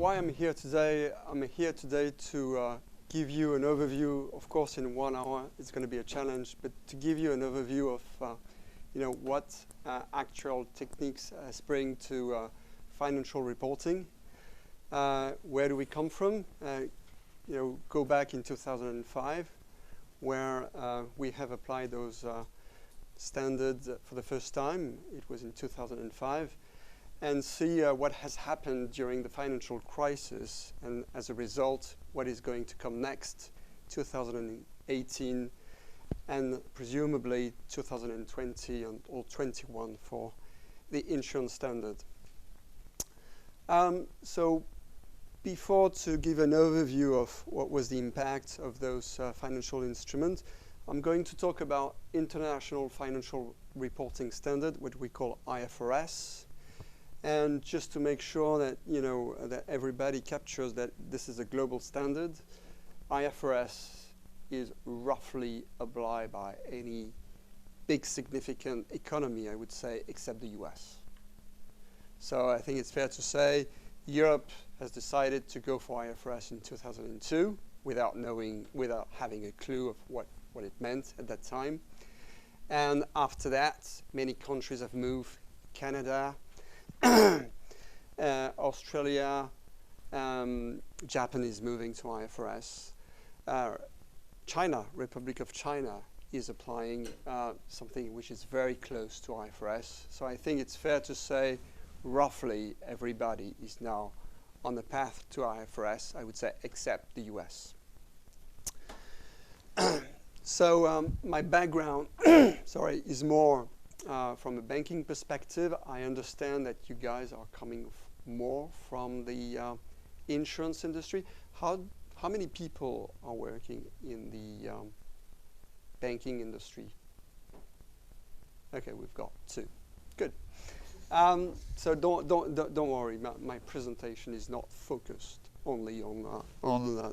why I'm here today. I'm here today to give you an overview. Of course, in 1 hour, it's going to be a challenge, but to give you an overview of, what actual techniques bring to financial reporting. Where do we come from? Go back in 2005, where we have applied those standards for the first time. It was in 2005. And see what has happened during the financial crisis, and as a result, what is going to come next, 2018, and presumably 2020 and or 21 for the insurance standard. So before to give an overview of what was the impact of those financial instruments, I'm going to talk about International Financial Reporting Standard, what we call IFRS. And just to make sure that, that everybody captures that this is a global standard, IFRS is roughly applied by any big significant economy, I would say, except the US. So I think it's fair to say Europe has decided to go for IFRS in 2002 without having a clue of what it meant at that time. And after that, many countries have moved. Canada, Australia, Japan is moving to IFRS. China, Republic of China, is applying something which is very close to IFRS. So I think it's fair to say roughly everybody is now on the path to IFRS, I would say, except the US. So my background, is more from a banking perspective. I understand that you guys are coming more from the insurance industry. How many people are working in the banking industry? Okay, we've got 2. Good. So don't worry. My presentation is not focused only on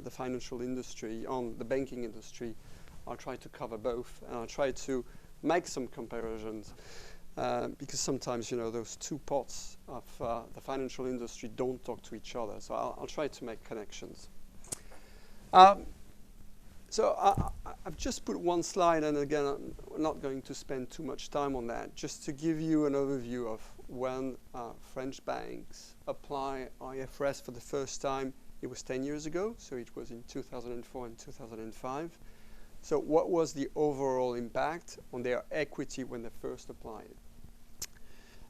the financial industry, on the banking industry. I'll try to cover both, and I'll try to make some comparisons because sometimes, those 2 parts of the financial industry don't talk to each other. So I'll try to make connections. So I've just put one slide, and again, I'm not going to spend too much time on that, just to give you an overview of when French banks apply IFRS for the first time. It was 10 years ago, so it was in 2004 and 2005. So what was the overall impact on their equity when they first applied?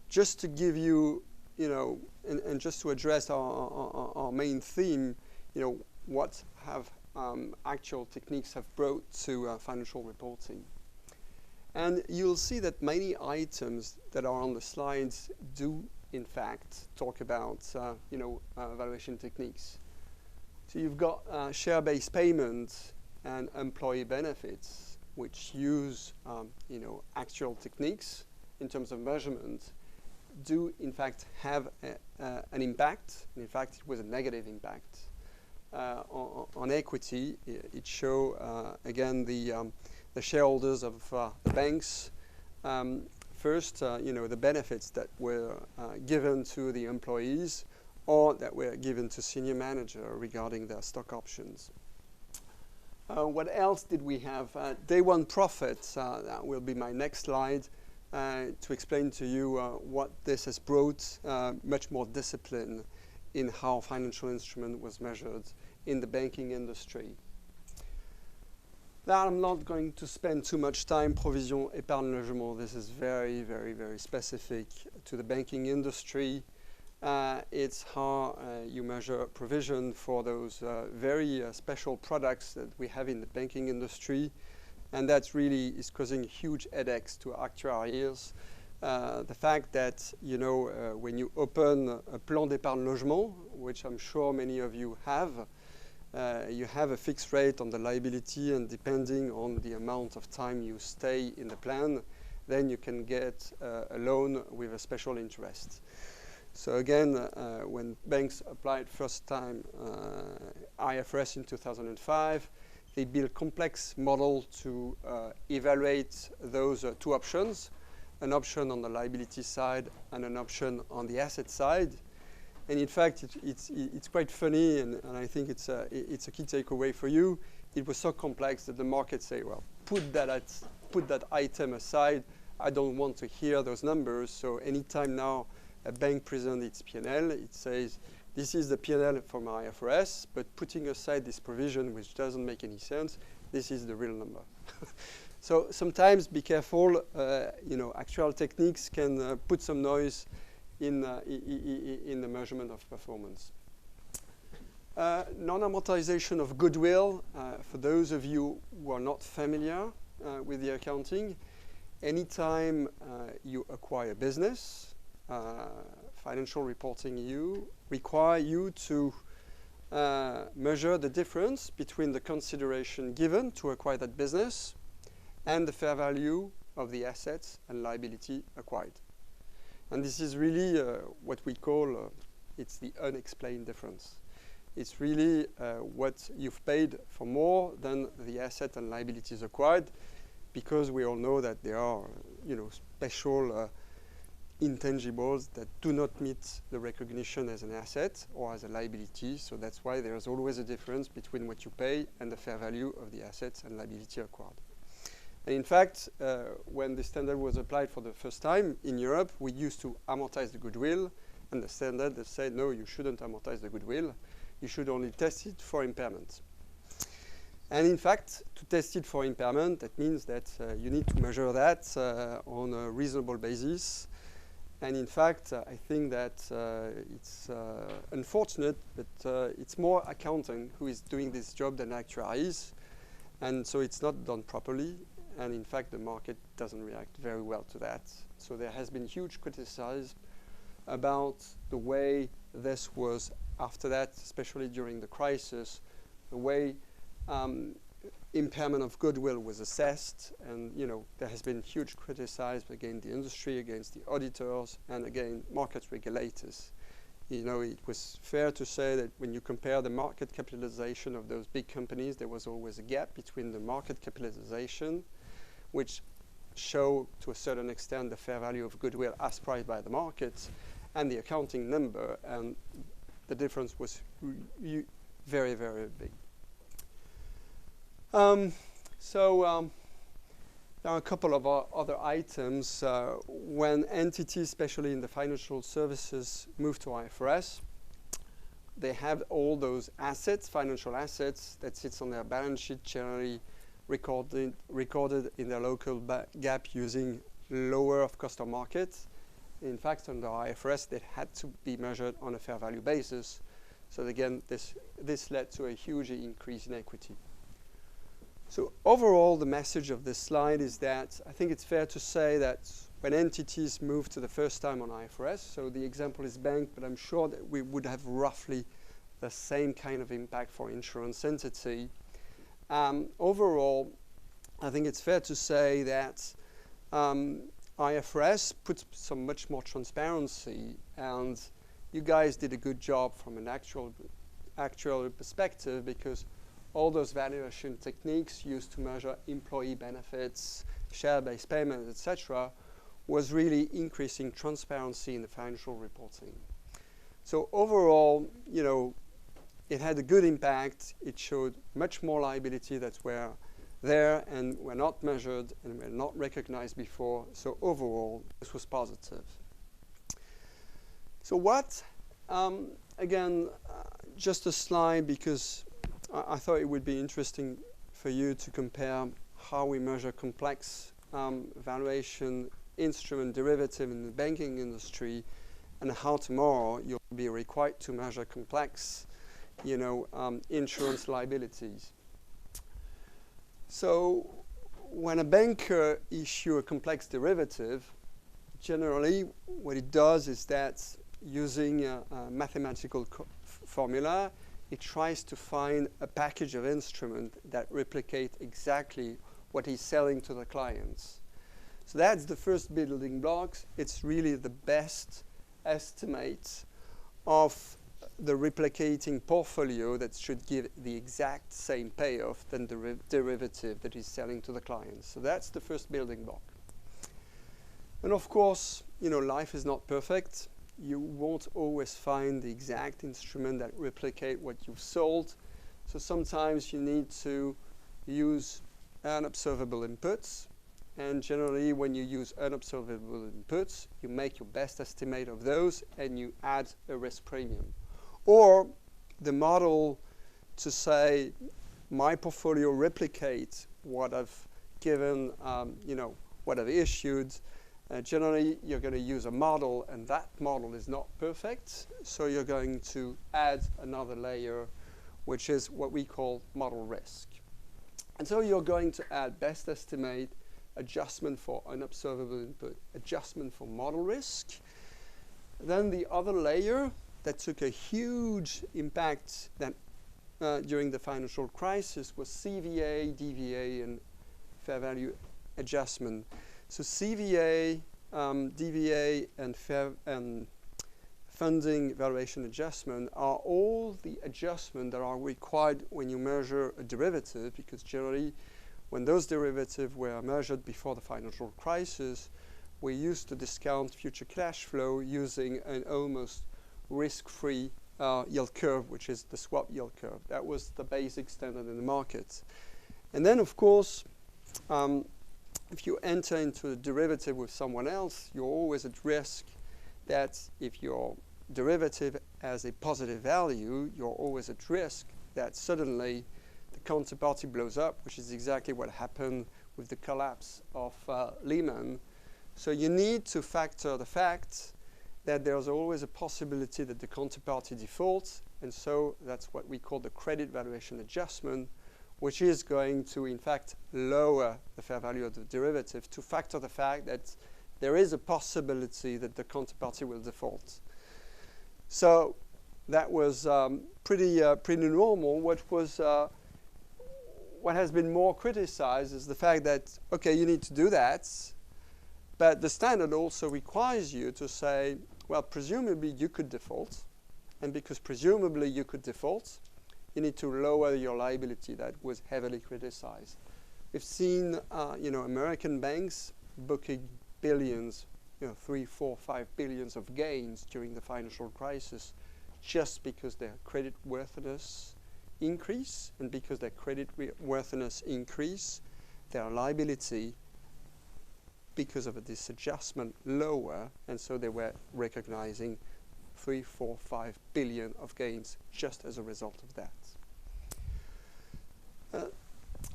Just to give you, and just to address our main theme, what have actual techniques have brought to financial reporting. And you'll see that many items that are on the slides do, in fact, talk about, valuation techniques. So you've got share-based payments and employee benefits, which use actual techniques in terms of measurement, do in fact have an impact. And in fact, it was a negative impact on equity. It show again the shareholders of the banks. First, the benefits that were given to the employees or that were given to senior manager regarding their stock options. What else did we have? Day one profits, that will be my next slide, to explain to you what this has brought, much more discipline in how financial instrument was measured in the banking industry. Now, I'm not going to spend too much time. Provision, épargne, logement, this is very, very, very specific to the banking industry. It's how you measure provision for those very special products that we have in the banking industry, and that really is causing huge headaches to actuaries. The fact that when you open a plan d'épargne logement, which I'm sure many of you have a fixed rate on the liability, and depending on the amount of time you stay in the plan, then you can get a loan with a special interest. So again, when banks applied first time IFRS in 2005, they built complex model to evaluate those 2 options, an option on the liability side and an option on the asset side. And in fact, it's quite funny, and I think it's a key takeaway for you. It was so complex that the market say, well, put that item aside. I don't want to hear those numbers. So anytime now a bank presents its P&L, it says, this is the P&L from IFRS, but putting aside this provision, which doesn't make any sense, this is the real number. So sometimes be careful. Actuarial techniques can put some noise in the measurement of performance. Non-amortization of goodwill. For those of you who are not familiar with the accounting, anytime you acquire business, financial reporting require you to measure the difference between the consideration given to acquire that business and the fair value of the assets and liability acquired. And this is really what we call, it's the unexplained difference. It's really what you've paid for more than the asset and liabilities acquired, because we all know that there are, special intangibles that do not meet the recognition as an asset or as a liability. So that's why there's always a difference between what you pay and the fair value of the assets and liability acquired. And in fact, when the standard was applied for the first time in Europe, we used to amortize the goodwill, and the standard said, no, you shouldn't amortize the goodwill. You should only test it for impairment. And in fact, to test it for impairment, that means that you need to measure that on a reasonable basis. And in fact, I think that it's unfortunate, but it's more accountant who is doing this job than actuaries. And so it's not done properly. And in fact, the market doesn't react very well to that. So there has been huge criticism about the way this was after that, especially during the crisis, the way impairment of goodwill was assessed. And there has been huge criticism against the industry, against the auditors, and again, market regulators. It was fair to say that when you compare the market capitalization of those big companies, there was always a gap between the market capitalization, which show to a certain extent the fair value of goodwill as priced by the market, and the accounting number, and the difference was very, very big. There are a couple of other items. When entities, especially in the financial services, move to IFRS, they have all those assets, financial assets, that sits on their balance sheet, generally recorded in their local GAAP using lower of cost of market. In fact, under IFRS, they had to be measured on a fair value basis. So again, this led to a huge increase in equity. So overall, the message of this slide is that I think it's fair to say that when entities move to the first time on IFRS, so the example is bank, but I'm sure that we would have roughly the same kind of impact for insurance entity. Overall, I think it's fair to say that IFRS puts some much more transparency, and you guys did a good job from an actual perspective, because all those valuation techniques used to measure employee benefits, share-based payments, etc., was really increasing transparency in the financial reporting. So overall, it had a good impact. It showed much more liability that were there and were not measured and were not recognized before. So overall, this was positive. So what? Again, just a slide, because I thought it would be interesting for you to compare how we measure complex valuation instrument derivative in the banking industry, and how tomorrow you'll be required to measure complex, insurance liabilities. So when a banker issues a complex derivative, generally what it does is that using a mathematical formula, it tries to find a package of instruments that replicate exactly what he's selling to the clients. So that's the first building blocks. It's really the best estimate of the replicating portfolio that should give the exact same payoff than the derivative that he's selling to the clients. So that's the first building block. And of course, life is not perfect. you won't always find the exact instrument that replicate what you've sold. So sometimes you need to use unobservable inputs. And generally, when you use unobservable inputs, you make your best estimate of those and you add a risk premium. Or the model to say, my portfolio replicates what I've given, what I've issued. Generally, you're going to use a model, and that model is not perfect. So you're going to add another layer, which is what we call model risk. And so you're going to add best estimate, adjustment for unobservable input, adjustment for model risk. Then the other layer that took a huge impact that during the financial crisis was CVA, DVA, and fair value adjustment. So CVA, DVA, and funding valuation adjustment are all the adjustments that are required when you measure a derivative, because generally when those derivatives were measured before the financial crisis, we used to discount future cash flow using an almost risk-free yield curve, which is the swap yield curve. That was the basic standard in the market. And then, of course, if you enter into a derivative with someone else, you're always at risk that if your derivative has a positive value, you're always at risk that suddenly the counterparty blows up, which is exactly what happened with the collapse of Lehman. So you need to factor the fact that there's always a possibility that the counterparty defaults, and so that's what we call the credit valuation adjustment, which is going to, in fact, lower the fair value of the derivative to factor the fact that there is a possibility that the counterparty will default. So that was pretty normal. What has been more criticized is the fact that, okay, you need to do that, but the standard also requires you to say, well, presumably you could default, and because presumably you could default, you need to lower your liability. That was heavily criticized. We've seen, American banks booking billions, 3, 4, 5 billions of gains during the financial crisis, just because their credit worthiness increase, and because their credit worthiness increase, their liability, because of this adjustment, lower, and so they were recognizing 3, 4, 5 billion of gains just as a result of that.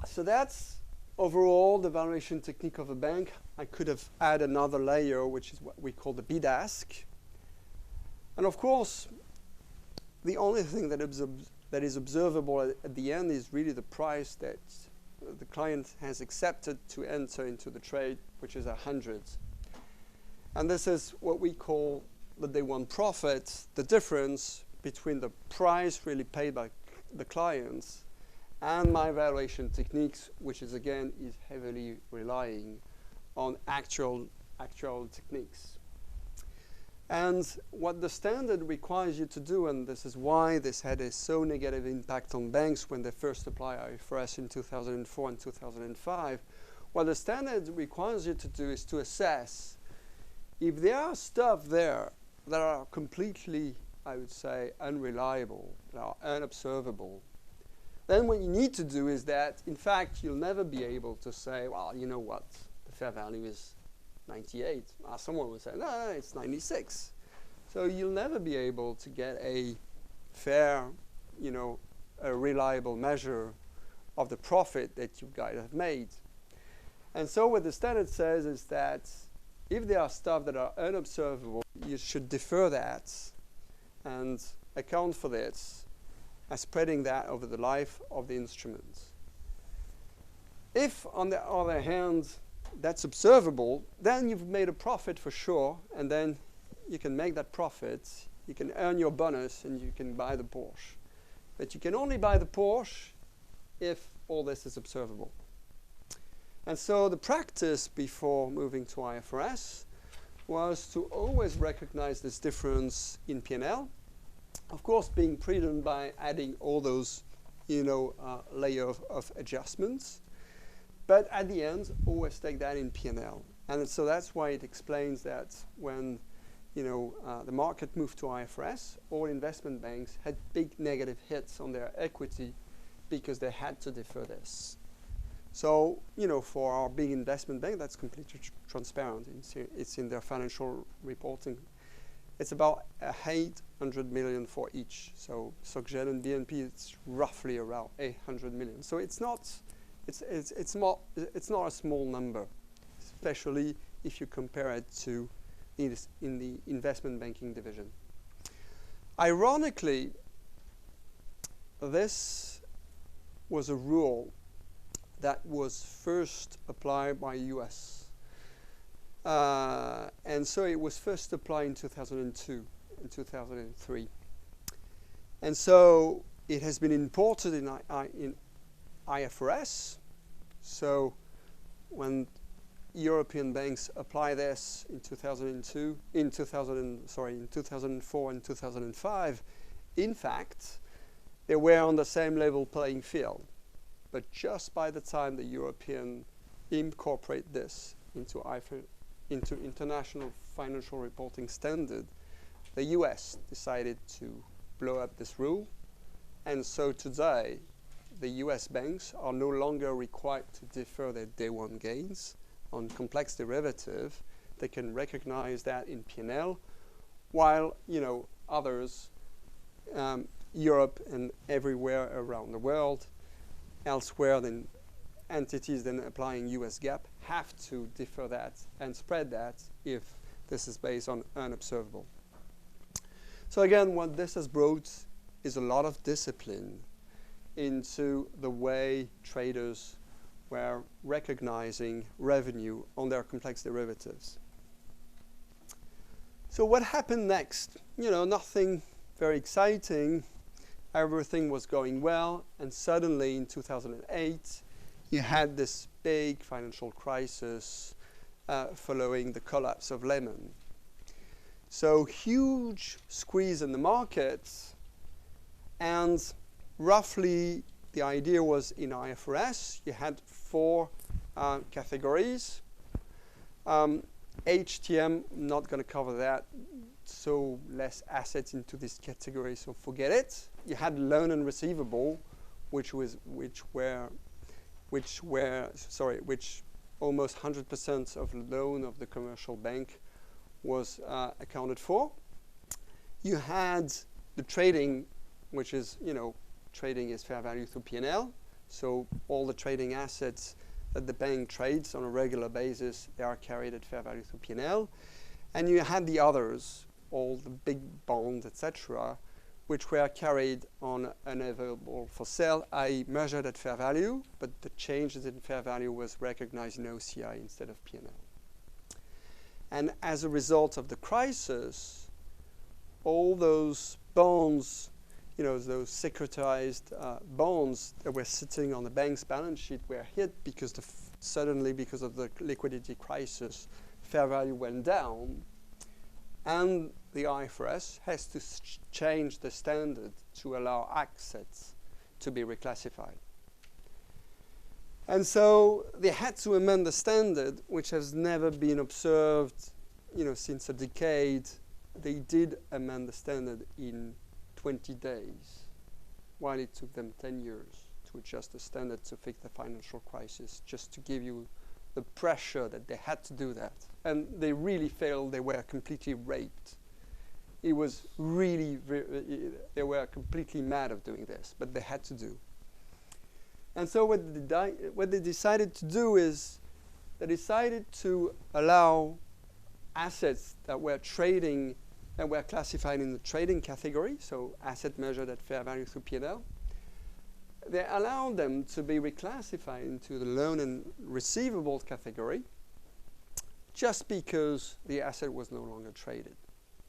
So that's overall the valuation technique of a bank. I could have added another layer, which is what we call the Bidask. And of course, the only thing that is observable at the end is really the price that the client has accepted to enter into the trade, which is 100. And this is what we call the day one profit, the difference between the price really paid by the clients and my valuation techniques, which is again is heavily relying on actual techniques. And what the standard requires you to do, and this is why this had a so negative impact on banks when they first applied IFRS in 2004 and 2005, what the standard requires you to do is to assess if there are stuff there that are completely, I would say, unreliable, that are unobservable. Then what you need to do is that, in fact, you'll never be able to say, well, you know what, the fair value is 98. Someone would say, no, it's 96. So you'll never be able to get a fair, a reliable measure of the profit that you guys have made. And so what the standard says is that if there are stuff that are unobservable, you should defer that and account for this and spreading that over the life of the instrument. If, on the other hand, that's observable, then you've made a profit for sure, and then you can make that profit, you can earn your bonus, and you can buy the Porsche. But you can only buy the Porsche if all this is observable. And so the practice before moving to IFRS was to always recognize this difference in P&L, of course being prudent by adding all those layer of adjustments, but at the end always take that in P&L. And so that's why it explains that when the market moved to IFRS, all investment banks had big negative hits on their equity because they had to defer this. So, for our big investment bank, that's completely transparent. It's in their financial reporting. It's about 800 million for each. So SocGen and BNP, it's roughly around 800 million. So it's not a small number, especially if you compare it to in the investment banking division. Ironically, this was a rule that was first applied by US. And so it was first applied in 2002 and 2003. And so it has been imported in IFRS. So when European banks apply this in 2004 and 2005, in fact, they were on the same level playing field. But just by the time the European incorporate this into international financial reporting standard, the US decided to blow up this rule. And so today, the US banks are no longer required to defer their day one gains on complex derivative. They can recognize that in P&L, while others, Europe and everywhere around the world, elsewhere than entities then applying US GAAP, have to defer that and spread that if this is based on unobservable. So again, what this has brought is a lot of discipline into the way traders were recognizing revenue on their complex derivatives. So what happened next? Nothing very exciting. Everything was going well, and suddenly in 2008, you had this big financial crisis following the collapse of Lehman. So huge squeeze in the markets, and roughly the idea was in IFRS, you had 4 categories. HTM, not going to cover that, so less assets into this category, so forget it. You had loan and receivable, which almost 100% of loan of the commercial bank was accounted for. You had the trading, which is, trading is fair value through P&L. So all the trading assets that the bank trades on a regular basis, they are carried at fair value through P&L. And you had the others, all the big bonds, etc., which were carried on unavailable for sale, i.e. measured at fair value, but the changes in fair value was recognized in OCI instead of P&L. And as a result of the crisis, all those bonds, those securitized bonds that were sitting on the bank's balance sheet were hit because suddenly, because of the liquidity crisis, fair value went down, and the IFRS has to change the standard to allow assets to be reclassified. And so they had to amend the standard, which has never been observed, since a decade. They did amend the standard in 20 days, while it took them 10 years to adjust the standard to fix the financial crisis, just to give you the pressure that they had to do that. And they really failed. They were completely raped. It was really, they were completely mad of doing this, but they had to do. And so what they decided to do is they decided to allow assets that were trading, that were classified in the trading category, so asset measured at fair value through P&L. They allowed them to be reclassified into the loan and receivable category just because the asset was no longer traded.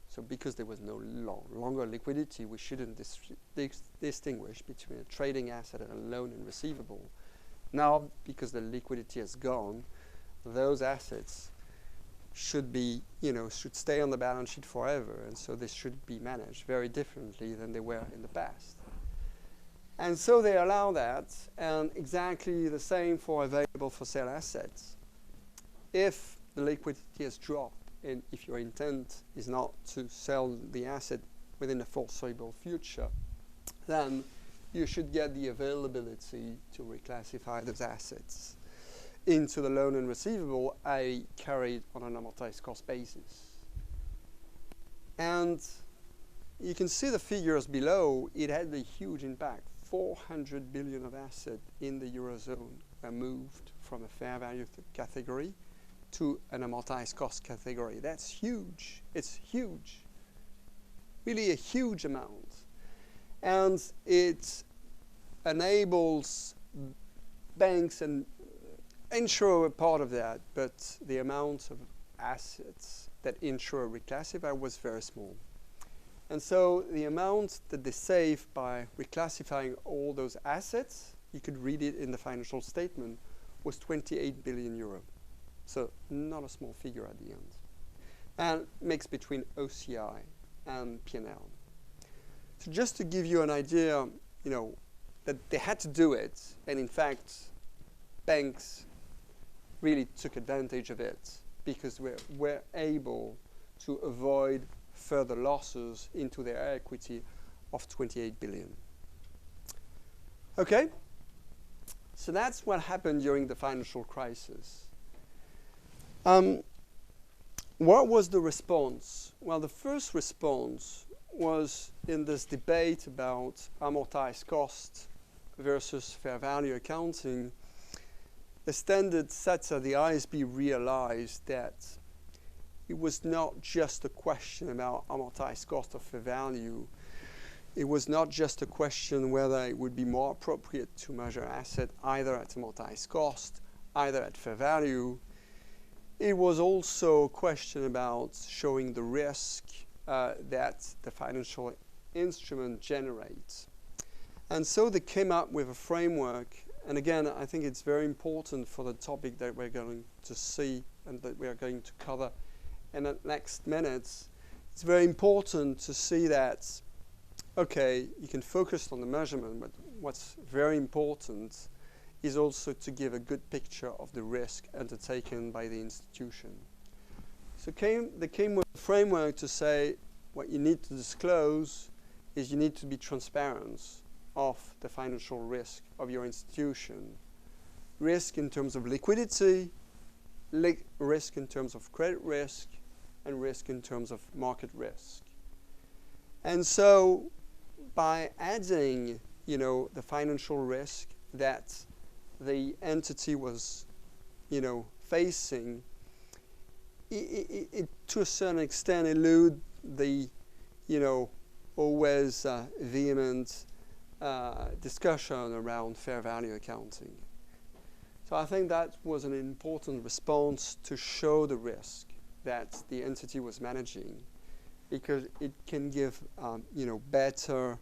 So because there was no longer liquidity, we shouldn't distinguish between a trading asset and a loan and receivable. Now, because the liquidity has gone, those assets should be, should stay on the balance sheet forever, and so they should be managed very differently than they were in the past. And so they allow that, and exactly the same for available for sale assets. If the liquidity has dropped and if your intent is not to sell the asset within the foreseeable future, then you should get the availability to reclassify those assets into the loan and receivable, i.e. carried on an amortized cost basis. And you can see the figures below. It had a huge impact. 400 billion of assets in the Eurozone were moved from a fair value category to an amortized cost category. That's huge. It's huge. Really a huge amount. And it enables banks and insurer were part of that, but the amount of assets that insurer reclassify was very small. And so the amount that they save by reclassifying all those assets, you could read it in the financial statement, was 28 billion euro. So not a small figure at the end. And mixed between OCI and P&L. So just to give you an idea, you know, that they had to do it, and in fact, banks really took advantage of it because we're able to avoid further losses into their equity of 28 billion. Okay, so that's what happened during the financial crisis. What was the response? Well, the first response was in this debate about amortized cost versus fair value accounting. The standard setter, the ISB, realized that it was not just a question about amortized cost or fair value. It was not just a question whether it would be more appropriate to measure asset either at amortized cost, either at fair value. It was also a question about showing the risk that the financial instrument generates. And so they came up with a framework. And again, I think it's very important for the topic that we're going to see and that we are going to cover in the next minutes. It's very important to see that, okay, you can focus on the measurement, but what's very important is also to give a good picture of the risk undertaken by the institution. So they came with a framework to say what you need to disclose is you need to be transparent of the financial risk of your institution. Risk in terms of liquidity, risk in terms of credit risk, and risk in terms of market risk. And so by adding, you know, the financial risk that the entity was, you know, facing, it to a certain extent elude the, you know, always vehement discussion around fair value accounting. So I think that was an important response to show the risk that the entity was managing, because it can give you know, better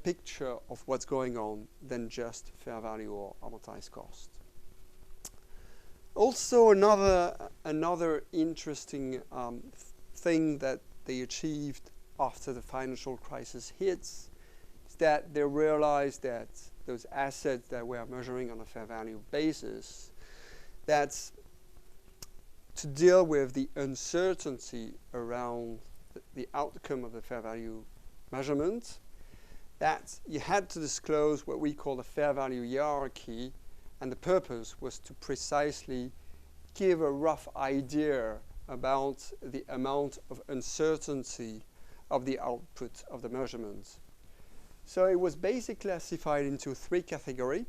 picture of what's going on than just fair value or amortized cost. Also, another interesting thing that they achieved after the financial crisis hits is that they realized that those assets that we are measuring on a fair value basis, that's to deal with the uncertainty around the outcome of the fair value measurement, that you had to disclose what we call the fair value hierarchy, and the purpose was to precisely give a rough idea about the amount of uncertainty of the output of the measurement. So it was basically classified into 3 categories.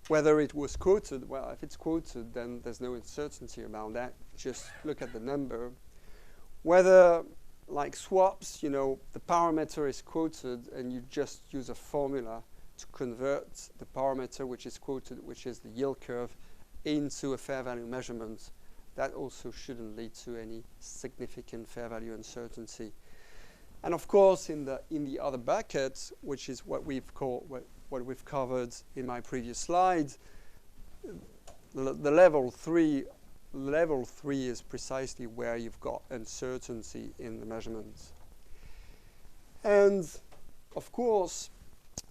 Whether it was quoted, well, if it's quoted, then there's no uncertainty about that. Just look at the number. Whether, like swaps, you know, the parameter is quoted and you just use a formula to convert the parameter which is quoted, which is the yield curve, into a fair value measurement. That also shouldn't lead to any significant fair value uncertainty. And of course, in the other bucket, which is what we've covered in my previous slide, the level 3 is precisely where you've got uncertainty in the measurement. And of course,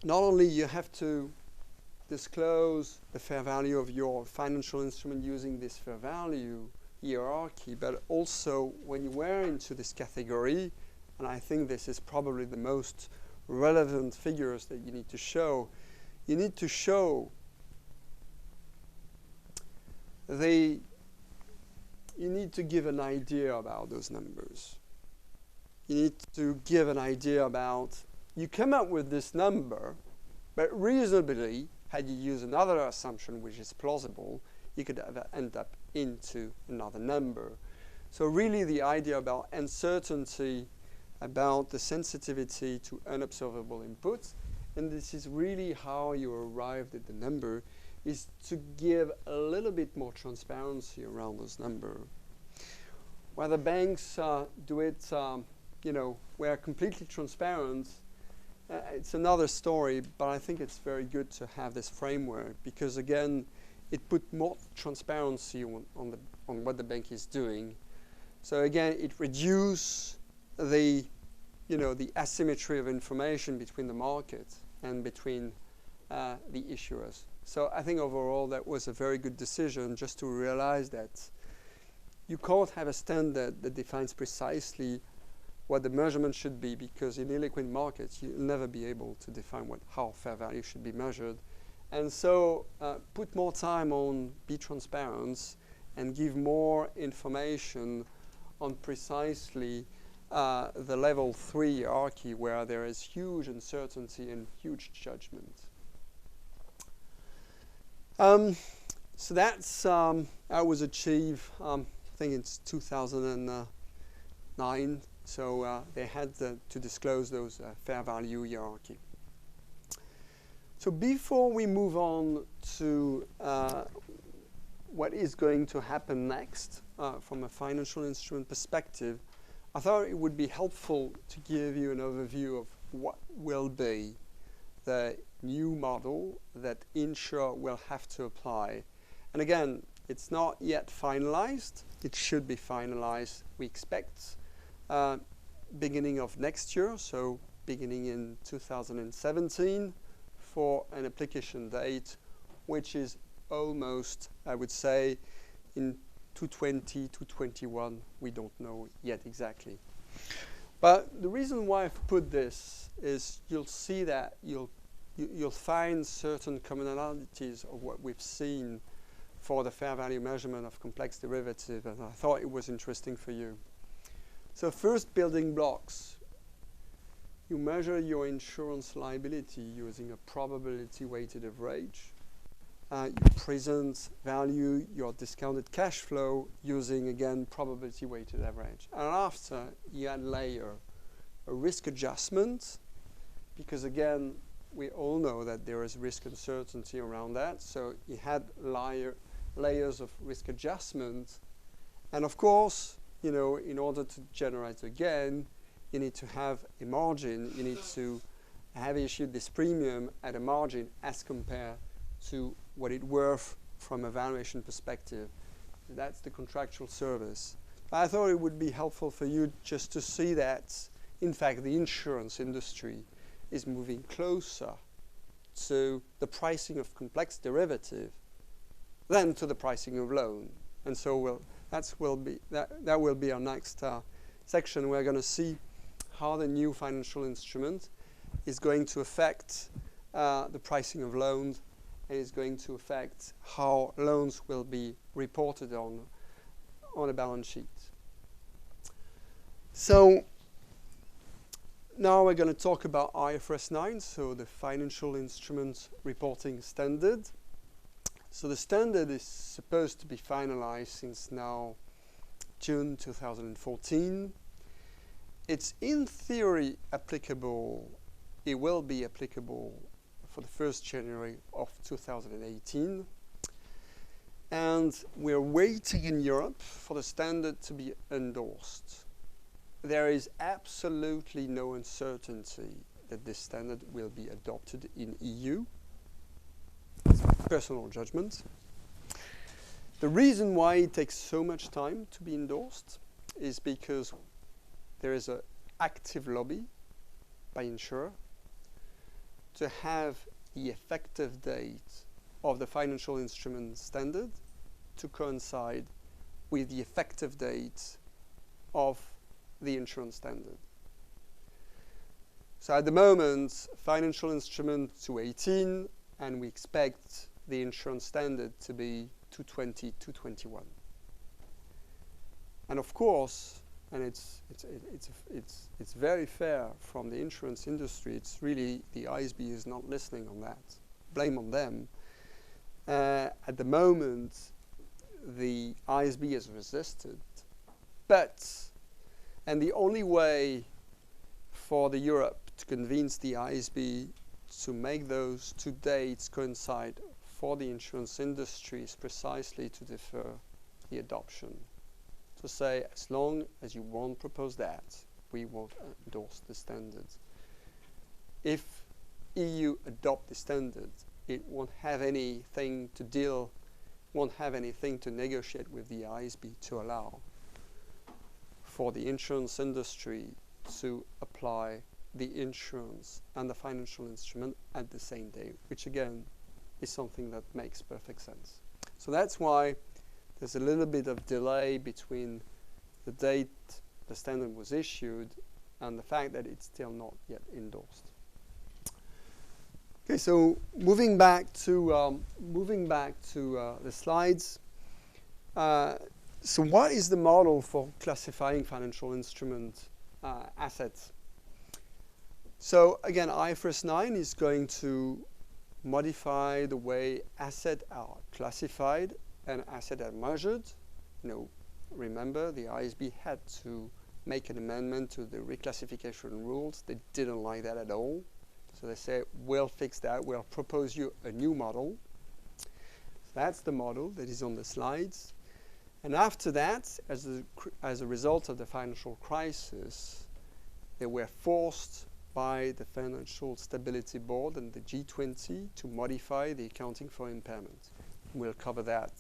not only you have to disclose the fair value of your financial instrument using this fair value, hierarchy, but also when you were into this category, and I think this is probably the most relevant figures that you need to show you need to give an idea about those numbers. You need to give an idea about, you come up with this number, but reasonably, had you used another assumption which is plausible, you could end up into another number. So really the idea about uncertainty, about the sensitivity to unobservable inputs, and this is really how you arrived at the number, is to give a little bit more transparency around those numbers. Whether banks do it, where completely transparent, it's another story, but I think it's very good to have this framework because, again, it put more transparency on what the bank is doing. So again, it reduces the asymmetry of information between the market and between the issuers. So I think overall that was a very good decision, just to realize that you can't have a standard that defines precisely what the measurement should be, because in illiquid markets you'll never be able to define how fair value should be measured. And so put more time on be transparent and give more information on precisely the level 3 hierarchy, where there is huge uncertainty and huge judgment. So that's that was achieved, I think it's 2009. So they had to disclose those fair value hierarchy. So before we move on to what is going to happen next from a financial instrument perspective, I thought it would be helpful to give you an overview of what will be the new model that insurer will have to apply. And again, it's not yet finalized. It should be finalized, we expect, beginning of next year, so beginning in 2017, for an application date, which is almost, I would say, in 2020, 2021, we don't know yet exactly. But the reason why I've put this is you'll see that you'll find certain commonalities of what we've seen for the fair value measurement of complex derivative, and I thought it was interesting for you. So first, building blocks. You measure your insurance liability using a probability weighted average. You present value your discounted cash flow using, again, probability weighted average. And after, you add layer a risk adjustment, because again, we all know that there is risk uncertainty around that. So you had layers of risk adjustment. And of course, in order to generate again, you need to have a margin. You need to have issued this premium at a margin as compared to what it's worth from a valuation perspective. That's the contractual service. I thought it would be helpful for you just to see that, in fact, the insurance industry is moving closer to the pricing of complex derivative than to the pricing of loan. And so that will be our next section. We're going to see how the new financial instrument is going to affect the pricing of loans, and is going to affect how loans will be reported on a balance sheet. So now we're going to talk about IFRS 9, so the financial instrument reporting standard. So the standard is supposed to be finalized since now June 2014. It's in theory applicable. It will be applicable for the 1st January of 2018. And we're waiting in Europe for the standard to be endorsed. There is absolutely no uncertainty that this standard will be adopted in EU. It's personal judgment. The reason why it takes so much time to be endorsed is because there is an active lobby by insurer to have the effective date of the financial instrument standard to coincide with the effective date of the insurance standard. So at the moment, financial instrument 218, and we expect the insurance standard to be 220, 221. And of course, and it's very fair from the insurance industry, it's really the ISB is not listening on that. Blame on them. At the moment, the ISB has resisted, and the only way for the Europe to convince the ISB to make those two dates coincide for the insurance industry is precisely to defer the adoption. To say, as long as you won't propose that, we won't endorse the standards. If EU adopt the standard, it won't have anything to negotiate with the ISB to allow for the insurance industry to apply the insurance and the financial instrument at the same day, which again is something that makes perfect sense. So that's why there's a little bit of delay between the date the standard was issued and the fact that it's still not yet endorsed. Okay, so moving back to the slides. So what is the model for classifying financial instrument assets? So again, IFRS 9 is going to modify the way assets are classified and assets are measured. Remember, the ISB had to make an amendment to the reclassification rules. They didn't like that at all. So they say, we'll fix that. We'll propose you a new model. So that's the model that is on the slides. And after that, as a result of the financial crisis, they were forced by the Financial Stability Board and the G20 to modify the accounting for impairment. We'll cover that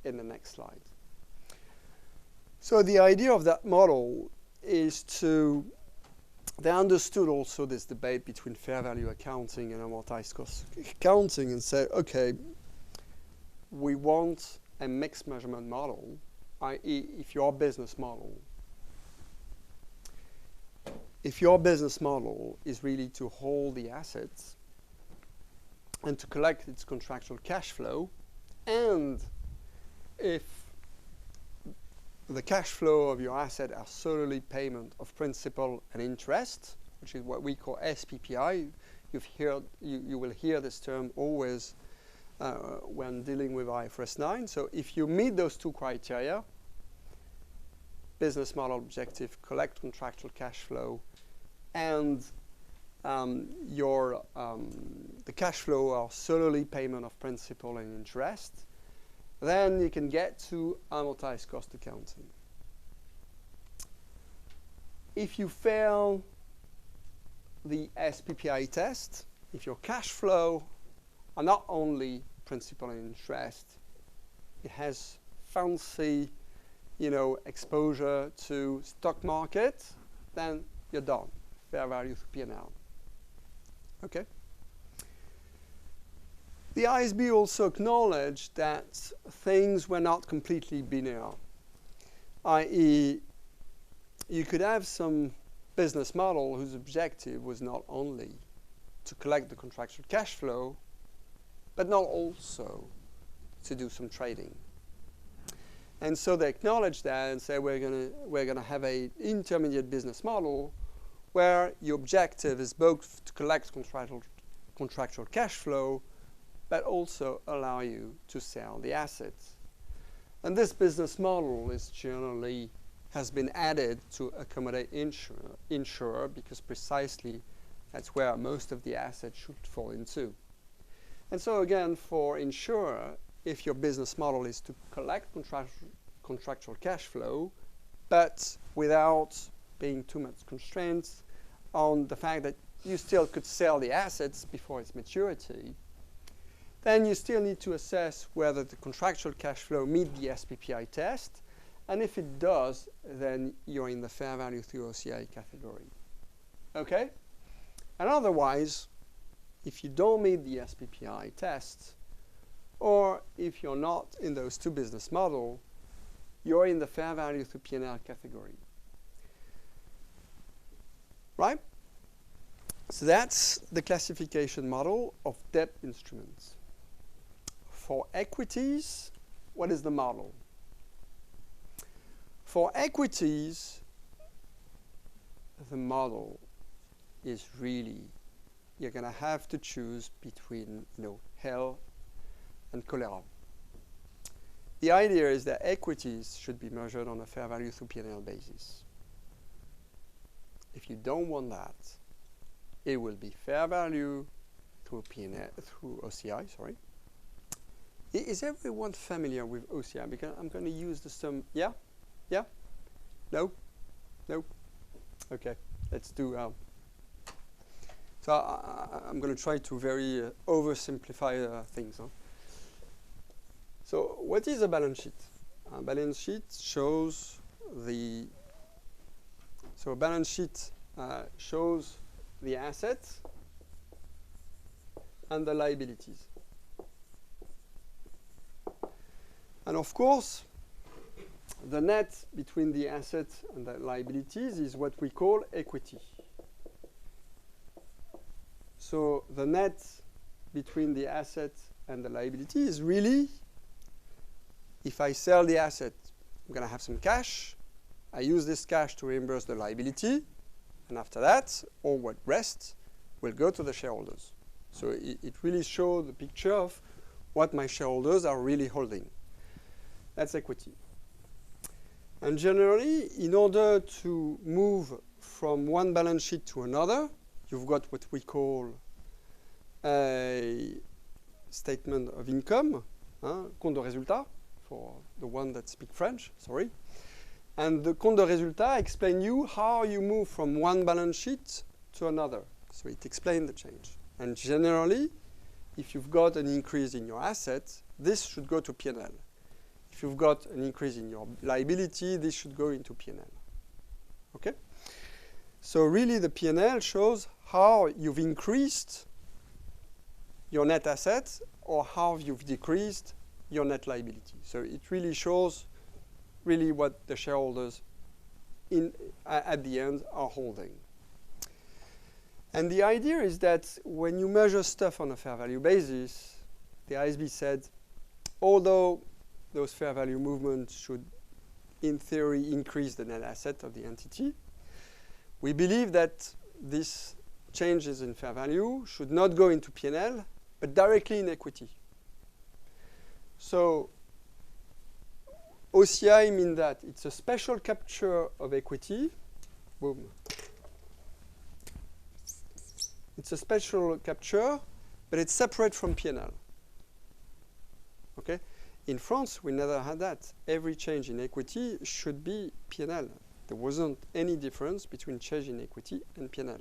in the next slide. So the idea of that model is they understood also this debate between fair value accounting and amortized cost accounting and said, okay, we want a mixed measurement model, i.e. if your business model is really to hold the assets and to collect its contractual cash flow, and if the cash flow of your asset are solely payment of principal and interest, which is what we call SPPI, you will hear this term always when dealing with IFRS 9. So if you meet those two criteria, business model objective, collect contractual cash flow, and the cash flow are solely payment of principal and interest, then you can get to amortized cost accounting. If you fail the SPPI test, if your cash flow are not only principal and interest, it has fancy, exposure to stock market, then you're done. Fair value through P&L. Okay? The ISB also acknowledged that things were not completely binary, i.e. you could have some business model whose objective was not only to collect the contractual cash flow, but not also to do some trading. And so they acknowledged that and say we're gonna have an intermediate business model where your objective is both to collect contractual cash flow, but also allow you to sell the assets. And this business model has been added to accommodate insurer because precisely that's where most of the assets should fall into. And so again, for insurer, if your business model is to collect contractual cash flow, but without being too much constraints on the fact that you still could sell the assets before its maturity, then you still need to assess whether the contractual cash flow meet the SPPI test, and if it does, then you're in the fair value through OCI category. Okay? And otherwise, if you don't meet the SPPI test, or if you're not in those two business models, you're in the fair value through P&L category. Right? So that's the classification model of debt instruments. For equities, what is the model? For equities, the model is really, you're going to have to choose between, hell and cholera. The idea is that equities should be measured on a fair value through P&L basis. If you don't want that, it will be fair value through P&L, through OCI, sorry. Is everyone familiar with OCI? Because I'm going to use the sum, yeah? Yeah? No? No? Okay, let's do, so I'm going to try to very oversimplify things. Huh? So what is a balance sheet? A balance sheet shows the, so a balance sheet shows the assets and the liabilities. And of course, the net between the assets and the liabilities is what we call equity. So the net between the asset and the liability is really, if I sell the asset, I'm going to have some cash. I use this cash to reimburse the liability. And after that, all what rests will go to the shareholders. So it really shows the picture of what my shareholders are really holding. That's equity. And generally, in order to move from one balance sheet to another, you've got what we call a statement of income, compte de résultat, for the one that speak French, sorry. And the compte de résultat explains you how you move from one balance sheet to another. So it explains the change. And generally, if you've got an increase in your assets, this should go to P&L. If you've got an increase in your liability, this should go into P&L. Okay? So really the P&L shows how you've increased your net assets or how you've decreased your net liability. So it really shows really what the shareholders at the end are holding. And the idea is that when you measure stuff on a fair value basis, the ISB said, although those fair value movements should, in theory, increase the net asset of the entity, we believe that these changes in fair value should not go into P&L, but directly in equity. So OCI means that it's a special capture of equity. Boom. It's a special capture, but it's separate from P&L. Okay? In France, we never had that. Every change in equity should be P&L. There wasn't any difference between change in equity and P&L.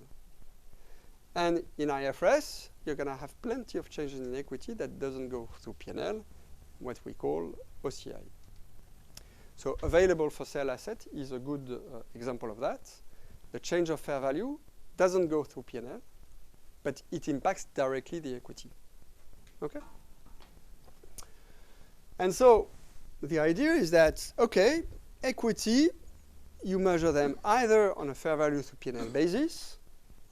And in IFRS, you're going to have plenty of changes in equity that doesn't go through P&L, what we call OCI. So available for sale asset is a good example of that. The change of fair value doesn't go through P&L, but it impacts directly the equity. Okay? And so the idea is that, okay, equity, you measure them either on a fair value through P&L basis,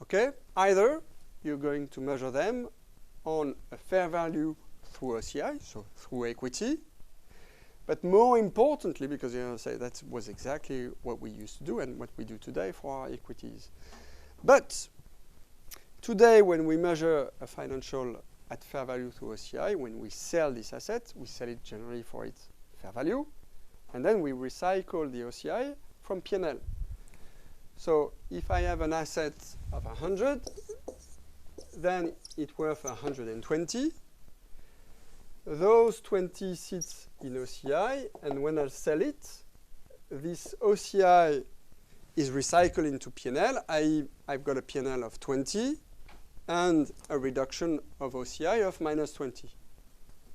okay? Either you're going to measure them on a fair value through OCI, so through equity. But more importantly, because you're going to say that was exactly what we used to do and what we do today for our equities. But today, when we measure a financial at fair value through OCI, when we sell this asset, we sell it generally for its fair value, and then we recycle the OCI from P&L. So if I have an asset of 100, then it's worth 120. Those 20 sits in OCI, and when I sell it, this OCI is recycled into P&L, i.e. I've got a P&L of 20, and a reduction of OCI of minus 20.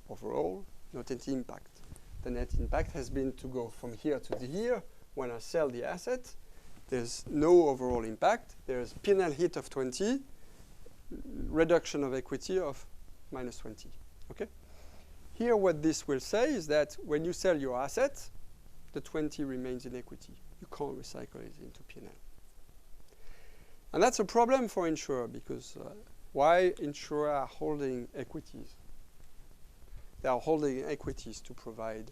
Overall, not any impact. The net impact has been to go from here to here. When I sell the asset, there's no overall impact. There's P&L hit of 20, reduction of equity of minus 20. Okay? Here, what this will say is that when you sell your asset, the 20 remains in equity. You can't recycle it into P&L. And that's a problem for insurer, because why insurer are holding equities? They are holding equities to provide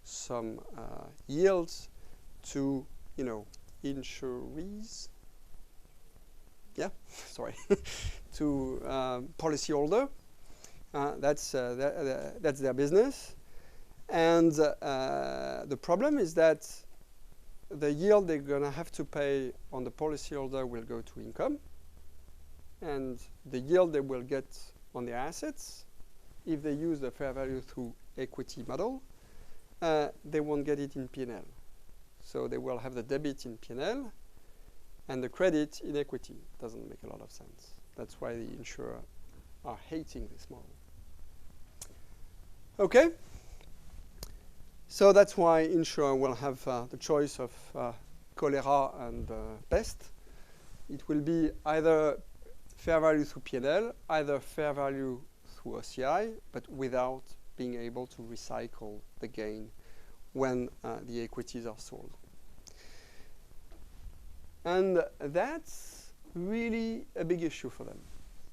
some yields to, insurees. Yeah, sorry, to policyholder. That's their business. And the problem is that the yield they're going to have to pay on the policyholder will go to income. And the yield they will get on their assets, if they use the fair value through equity model, they won't get it in P&L. So they will have the debit in P&L and the credit in equity. Doesn't make a lot of sense. That's why the insurer are hating this model. Okay? So that's why insurer will have the choice of cholera and pest. It will be either fair value through P&L, either fair value through OCI, but without being able to recycle the gain when the equities are sold. And that's really a big issue for them.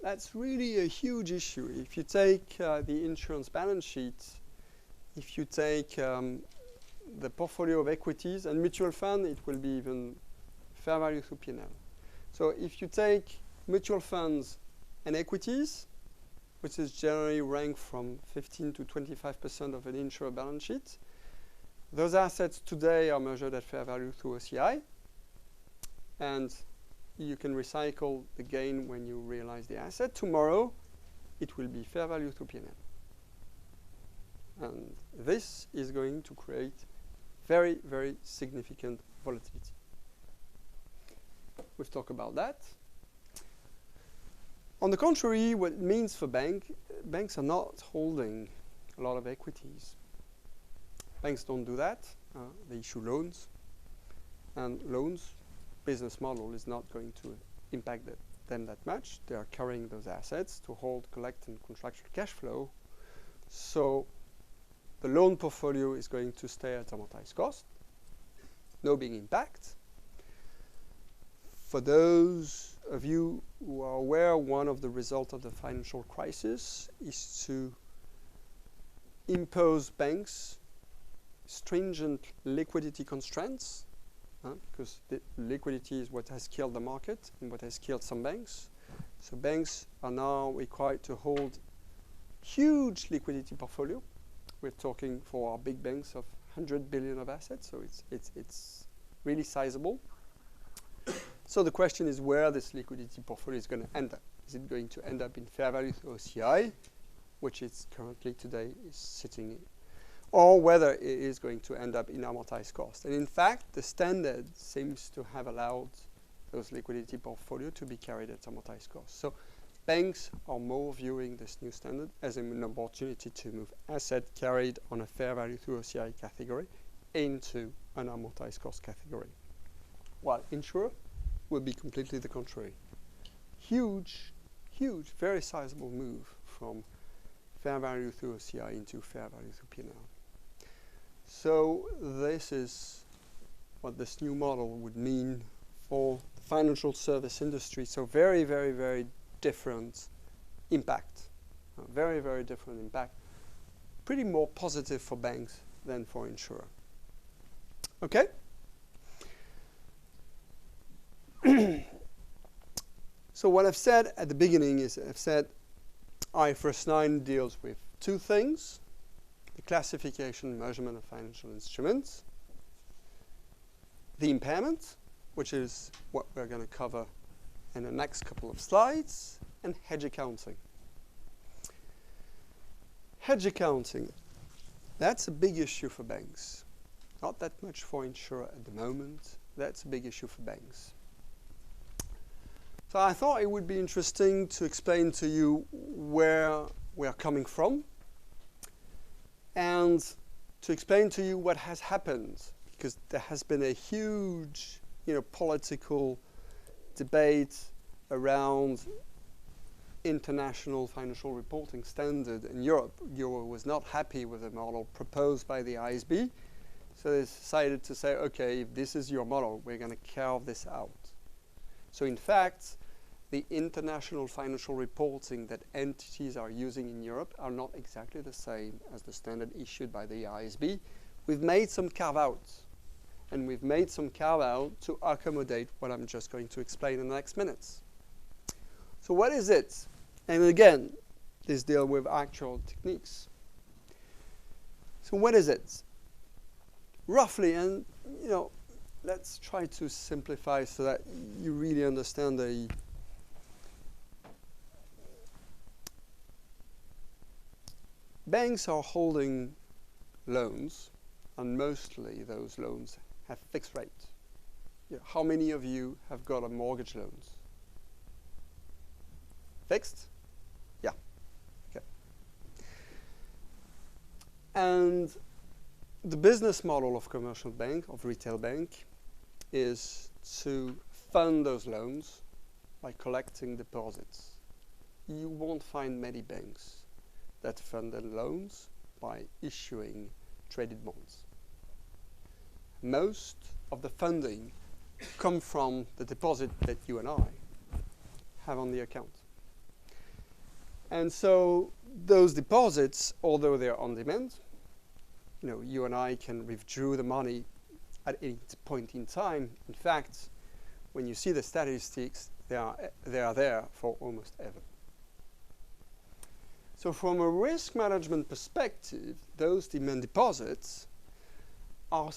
That's really a huge issue. If you take the insurance balance sheet, if you take the portfolio of equities and mutual fund, it will be even fair value through P&L. So if you take mutual funds and equities, which is generally ranked from 15 to 25% of an insurer balance sheet, those assets today are measured at fair value through OCI, and you can recycle the gain when you realize the asset. Tomorrow, it will be fair value through P&L. And this is going to create very, very significant volatility. We've talked about that. On the contrary, what it means for banks are not holding a lot of equities. Banks don't do that. They issue loans. And loans, business model is not going to impact them that much. They are carrying those assets to hold, collect, and contractual cash flow. So the loan portfolio is going to stay at amortized cost. No big impact. For those of you who are aware, one of the results of the financial crisis is to impose banks stringent liquidity constraints, because the liquidity is what has killed the market and what has killed some banks. So banks are now required to hold huge liquidity portfolio. We're talking for our big banks of 100 billion of assets, so it's really sizable. So the question is where this liquidity portfolio is going to end up. Is it going to end up in fair value through OCI, which it's currently today is sitting in, or whether it is going to end up in amortized cost. And in fact, the standard seems to have allowed those liquidity portfolio to be carried at amortized cost. So banks are more viewing this new standard as an opportunity to move asset carried on a fair value through OCI category into an amortized cost category. While insurer will be completely the contrary. Huge, huge, very sizable move from fair value through OCI into fair value through P&L. So this is what this new model would mean for the financial service industry. So very, very, very different impact. Very, very different impact. Pretty more positive for banks than for insurer. Okay? So what I've said at the beginning is I've said IFRS 9 deals with two things: the classification and measurement of financial instruments, the impairment, which is what we're going to cover in the next couple of slides, and hedge accounting. Hedge accounting, that's a big issue for banks. Not that much for insurer at the moment. That's a big issue for banks. So I thought it would be interesting to explain to you where we are coming from and to explain to you what has happened, because there has been a huge, political debate around international financial reporting standard in Europe. Europe was not happy with the model proposed by the ISB, So they decided to say, okay, if this is your model, we're going to carve this out. So in fact, the international financial reporting that entities are using in Europe are not exactly the same as the standard issued by the ISB. We've made some carve-outs, and we've made some carve-out to accommodate what I'm just going to explain in the next minutes. So what is it? And again, this deals with actual techniques. So what is it? Roughly, and you know, let's try to simplify so that you really understand the banks are holding loans, and mostly those loans have fixed rate. Yeah. How many of you have got a mortgage loans? Fixed? Yeah. Okay. And the business model of commercial bank, of retail bank, is to fund those loans by collecting deposits. You won't find many banks that fund their loans by issuing traded bonds. Most of the funding come from the deposit that you and I have on the account. And so those deposits, although they're on demand, you know, you and I can withdraw the money at any point in time. In fact, when you see the statistics, they are there for almost ever. So from a risk management perspective, those demand deposits are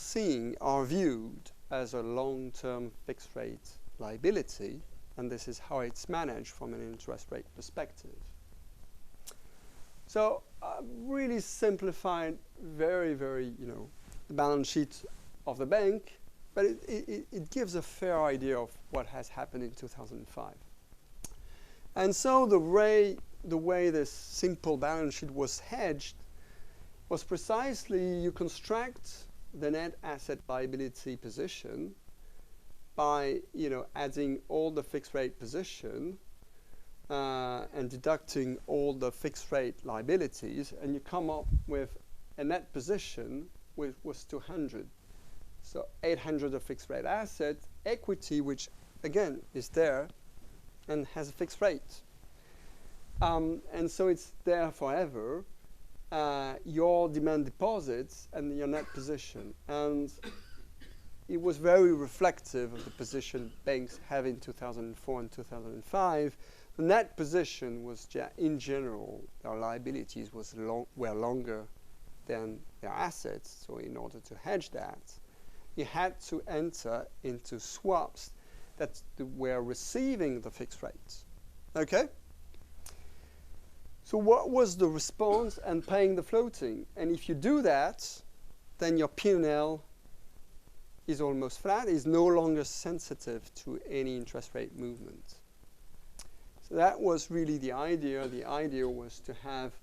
viewed as a long-term fixed rate liability, and this is how it's managed from an interest rate perspective. So I've really simplified very, very, you know, the balance sheet of the bank, but it gives a fair idea of what has happened in 2005. And so the way this simple balance sheet was hedged was precisely you construct the net asset liability position by, you know, adding all the fixed rate position and deducting all the fixed rate liabilities, and you come up with a net position which was 200. So 800 of fixed rate asset, equity, which again is there and has a fixed rate. And so it's there forever, your demand deposits and your net position. And it was very reflective of the position banks have in 2004 and 2005. The net position was, in general, their liabilities were longer than their assets. So in order to hedge that, you had to enter into swaps that were receiving the fixed rates. Okay? So what was the response and paying the floating? And if you do that, then your P&L is almost flat, is no longer sensitive to any interest rate movement. So that was really the idea. The idea was to have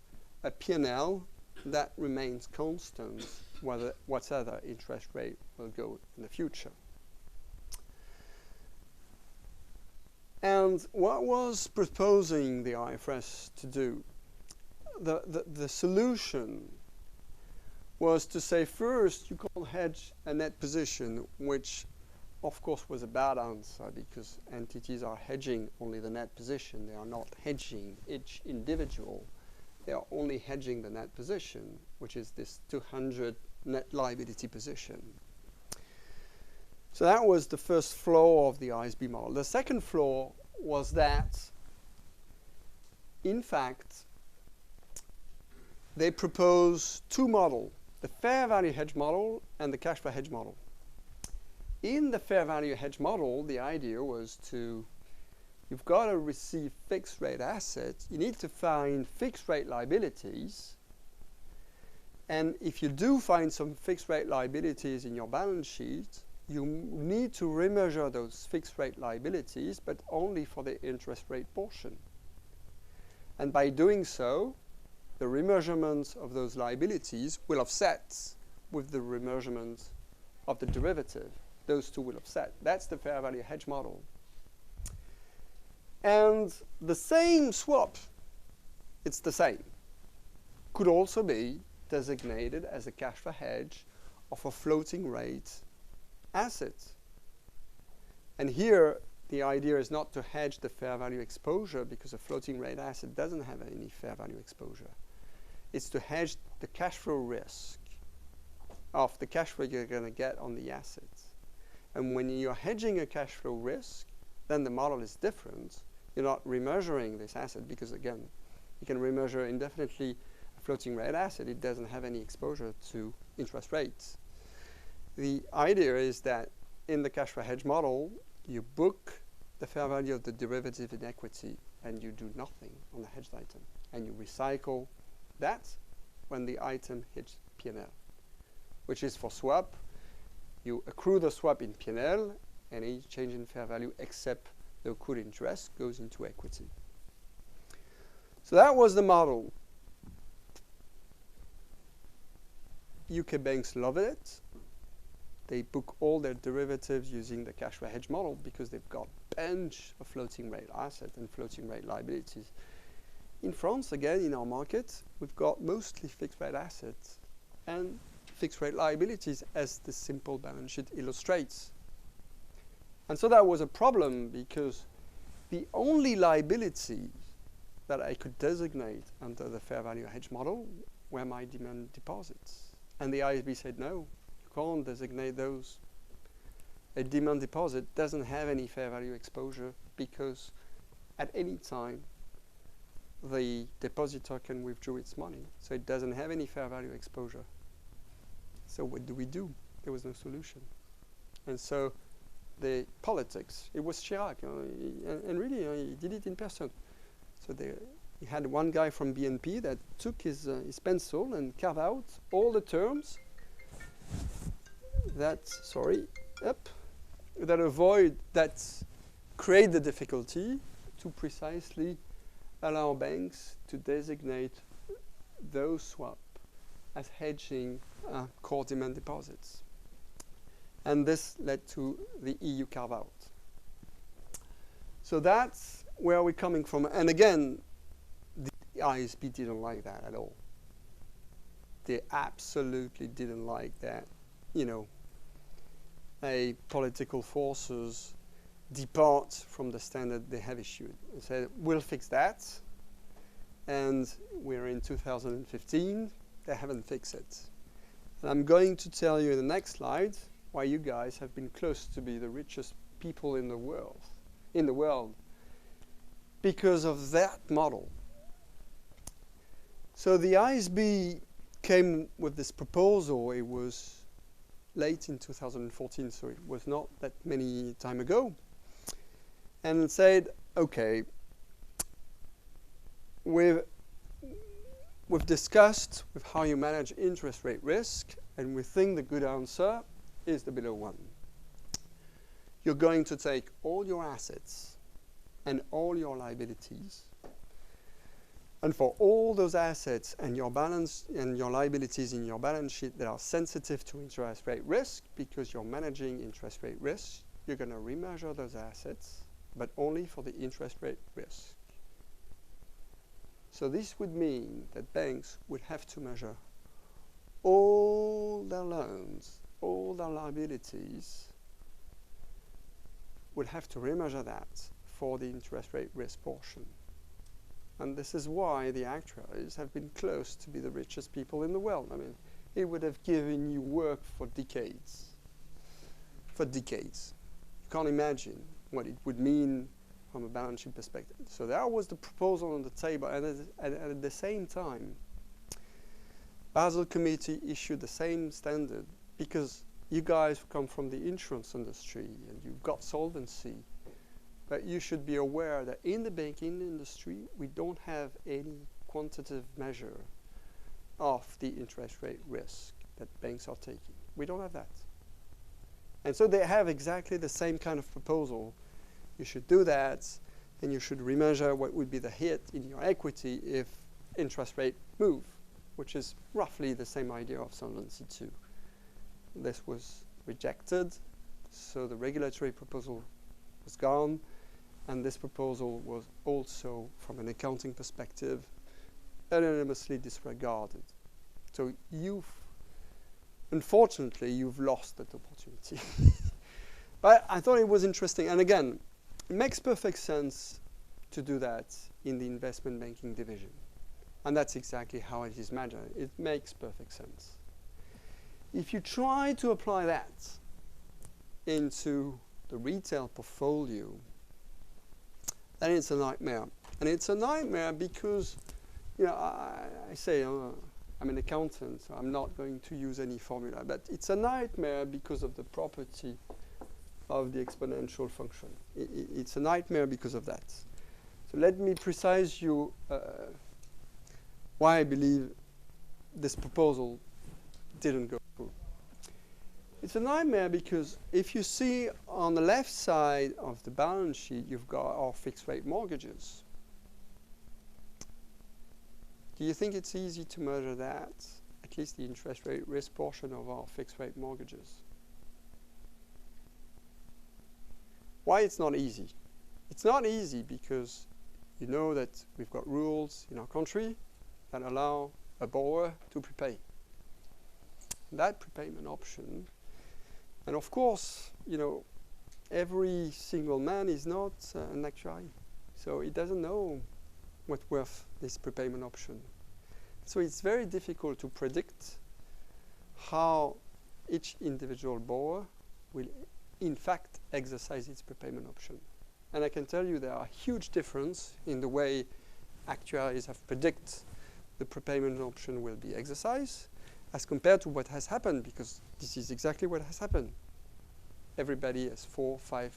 a P&L that remains constant whatever interest rate will go in the future. And what was proposing the IFRS to do? The solution was to say, first, you can't hedge a net position, which of course was a bad answer because entities are hedging only the net position. They are not hedging each individual. They are only hedging the net position, which is this 200 net liability position. So that was the first flaw of the ISB model. The second flaw was that, in fact, they propose two models, the fair value hedge model and the cash flow hedge model. In the fair value hedge model, the idea was you've got to receive fixed rate assets. You need to find fixed rate liabilities. And if you do find some fixed rate liabilities in your balance sheet, you need to remeasure those fixed rate liabilities, but only for the interest rate portion. And by doing so, the remeasurement of those liabilities will offset with the remeasurement of the derivative. Those two will offset. That's the fair value hedge model. And the same swap, it's the same, could also be designated as a cash flow hedge of a floating rate asset. And here, the idea is not to hedge the fair value exposure, because a floating rate asset doesn't have any fair value exposure. It's to hedge the cash flow risk of the cash flow you're going to get on the assets. And when you're hedging a cash flow risk, then the model is different. You're not remeasuring this asset, because again, you can remeasure indefinitely a floating rate asset. It doesn't have any exposure to interest rates. The idea is that in the cash flow hedge model, you book the fair value of the derivative in equity, and you do nothing on the hedged item. And you recycle that when the item hits P&L, which is for swap. You accrue the swap in P&L, and any change in fair value except the accrued interest goes into equity. So that was the model. UK banks love it. They book all their derivatives using the cash flow hedge model because they've got a bunch of floating rate assets and floating rate liabilities. In France, again, in our market, we've got mostly fixed rate assets and fixed rate liabilities, as the simple balance sheet illustrates. And so that was a problem, because the only liability that I could designate under the fair value hedge model were my demand deposits. And the ISB said, no, you can't designate those. A demand deposit doesn't have any fair value exposure, because at any time the depositor can withdraw its money. So it doesn't have any fair value exposure. So what do we do? There was no solution. And so the politics, it was Chirac, and really he did it in person. So he had one guy from BNP that took his pencil and carved out all the terms that, that create the difficulty to precisely allow banks to designate those swaps as hedging core demand deposits. And this led to the EU carve-out. So that's where we're coming from. And again, the ISB didn't like that at all. They absolutely didn't like that, political forces depart from the standard they have issued. They said, we'll fix that. And we're in 2015. They haven't fixed it. And I'm going to tell you in the next slide why you guys have been close to be the richest people in the world, because of that model. So the ISB came with this proposal. It was late in 2014, so it was not that many time ago, and said, okay, we've discussed with how you manage interest rate risk, and we think the good answer is the below one. You're going to take all your assets and all your liabilities, and for all those assets and your balance and your liabilities in your balance sheet that are sensitive to interest rate risk, because you're managing interest rate risk, you're going to remeasure those assets, but only for the interest rate risk. So this would mean that banks would have to measure all their loans, all their liabilities, would have to remeasure that for the interest rate risk portion. And this is why the actuaries have been close to be the richest people in the world. I mean, it would have given you work for decades. For decades. You can't imagine what it would mean from a balance sheet perspective. So that was the proposal on the table, and at the same time, Basel Committee issued the same standard, because you guys come from the insurance industry and you've got solvency, but you should be aware that in the banking industry, we don't have any quantitative measure of the interest rate risk that banks are taking. We don't have that. And so they have exactly the same kind of proposal. You should do that, and you should remeasure what would be the hit in your equity if interest rate move, which is roughly the same idea of Solvency II. This was rejected, so the regulatory proposal was gone, and this proposal was also, from an accounting perspective, unanimously disregarded. So you've unfortunately, you've lost that opportunity. But I thought it was interesting. And again, it makes perfect sense to do that in the investment banking division. And that's exactly how it is measured. It makes perfect sense. If you try to apply that into the retail portfolio, then it's a nightmare. And it's a nightmare because, you know, I say I'm an accountant, so I'm not going to use any formula, but it's a nightmare because of the property of the exponential function. It's a nightmare because of that. So let me precise you why I believe this proposal didn't go through. It's a nightmare because if you see on the left side of the balance sheet, you've got our fixed rate mortgages. Do you think it's easy to measure that, at least the interest rate risk portion of our fixed rate mortgages? Why it's not easy? It's not easy because you know that we've got rules in our country that allow a borrower to prepay. That prepayment option, and of course, you know, every single man is not an actuary, so he doesn't know what's worth this prepayment option. So it's very difficult to predict how each individual borrower will in fact exercise its prepayment option. And I can tell you there are a huge difference in the way actuaries have predicted the prepayment option will be exercised as compared to what has happened, because this is exactly what has happened. Everybody has 4-5%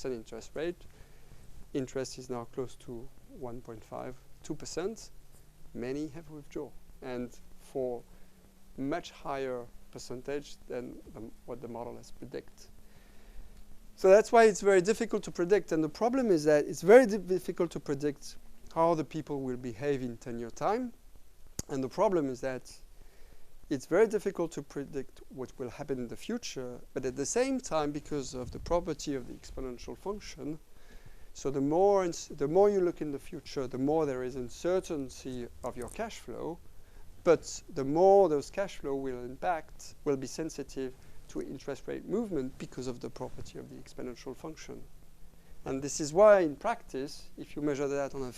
interest rate. Interest is now close to 1.5, 2%. Many have withdrawn, and for much higher percentage than what the model has predicted. So that's why it's very difficult to predict. And the problem is that it's very difficult to predict how the people will behave in 10-year time. And the problem is that it's very difficult to predict what will happen in the future. But at the same time, because of the property of the exponential function, so the more you look in the future, the more there is uncertainty of your cash flow, but the more those cash flow will be sensitive to interest rate movement because of the property of the exponential function. And this is why in practice, if you measure that on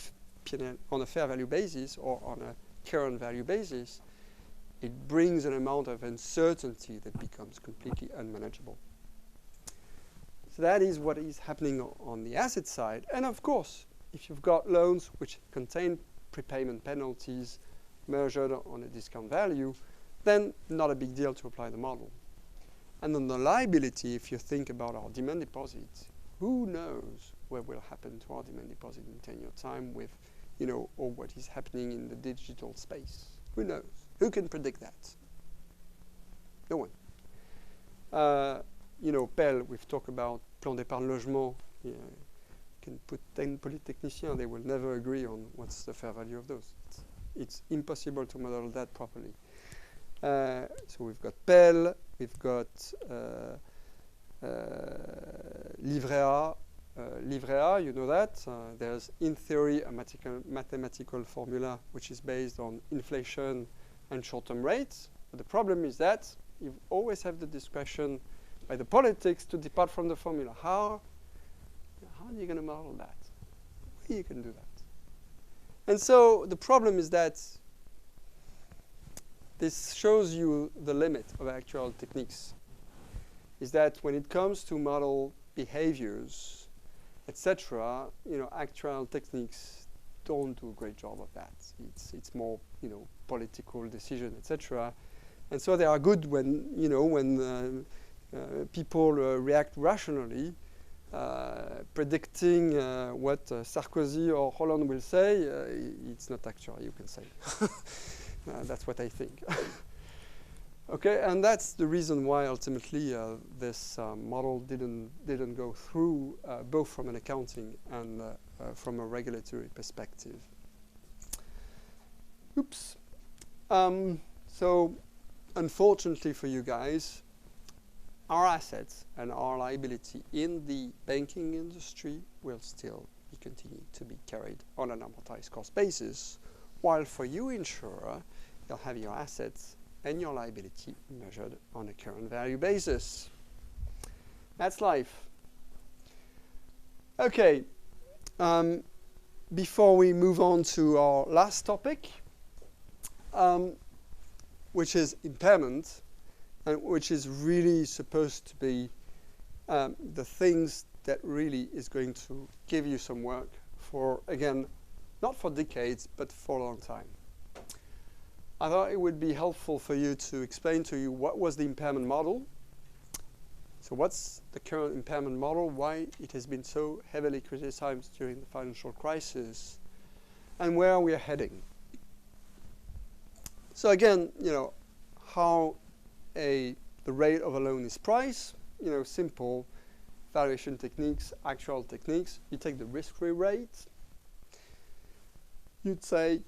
a fair value basis or on a current value basis, it brings an amount of uncertainty that becomes completely unmanageable. So that is what is happening on the asset side. And of course, if you've got loans which contain prepayment penalties measured on a discount value, then not a big deal to apply the model. And on the liability, if you think about our demand deposits, who knows what will happen to our demand deposit in 10-year time with, you know, or what is happening in the digital space? Who knows? Who can predict that? No one. You know, PEL, we've talked about plan d'épargne logement. You can put 10 polytechnicians, they will never agree on what's the fair value of those. It's impossible to model that properly. So we've got PEL, we've got Livret A. Livret A, you know that. There's, in theory, a mathematical formula which is based on inflation and short-term rates. But the problem is that you always have the discretion by the politics to depart from the formula. How are you going to model that? How you can do that? And so the problem is that this shows you the limit of actuarial techniques, is that when it comes to model behaviors, etc., you know, actuarial techniques don't do a great job of that. It's more, you know, political decision, etc. And so they are good when, you know, when people react rationally, predicting what Sarkozy or Hollande will say. It's not actuarial, you can say. That's what I think. Okay, and that's the reason why ultimately this model didn't go through, both from an accounting and from a regulatory perspective. Oops. So, unfortunately for you guys, our assets and our liability in the banking industry will still continue to be carried on an amortized cost basis, while for you insurer, you'll have your assets and your liability measured on a current value basis. That's life. Okay, before we move on to our last topic, which is impairment, and which is really supposed to be the things that really is going to give you some work for, again, not for decades, but for a long time. I thought it would be helpful for you to explain to you what was the impairment model. So what's the current impairment model, why it has been so heavily criticized during the financial crisis, and where we are heading. So again, you know, how the rate of a loan is priced, you know, simple valuation techniques, actual techniques. You take the risk-free rate, you take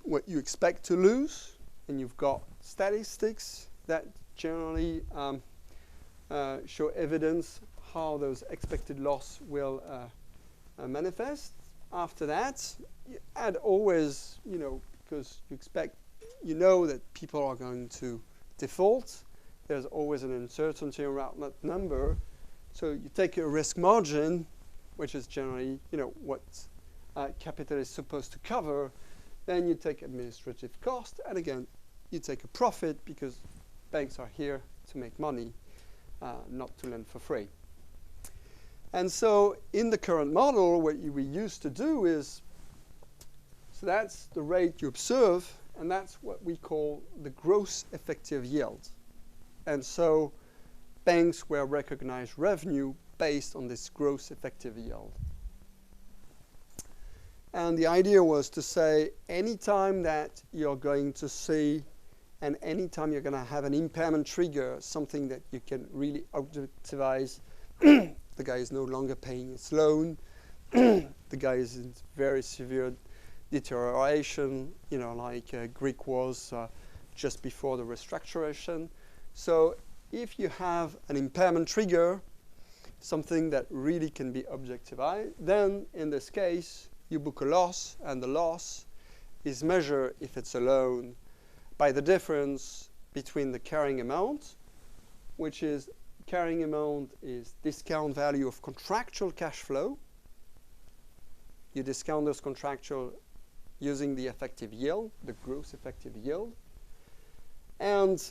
what you expect to lose, and you've got statistics that generally show evidence how those expected loss will manifest. After that, you add always, you know, because you know that people are going to default. There's always an uncertainty around that number. So you take a risk margin, which is generally, you know, what capital is supposed to cover. Then you take administrative cost, and again, you take a profit because banks are here to make money, not to lend for free. And so in the current model, what we used to do is, so that's the rate you observe, and that's what we call the gross effective yield. And so banks will recognize revenue based on this gross effective yield. And the idea was to say anytime that you're going to see and anytime you're going to have an impairment trigger, something that you can really objectivize, the guy is no longer paying his loan, the guy is in very severe deterioration, you know, like Greek was just before the restructuration. So if you have an impairment trigger, something that really can be objectivized, then in this case, you book a loss, and the loss is measured, if it's a loan, by the difference between the carrying amount, which is carrying amount is discount value of contractual cash flow. You discount those contractual using the effective yield, the gross effective yield. And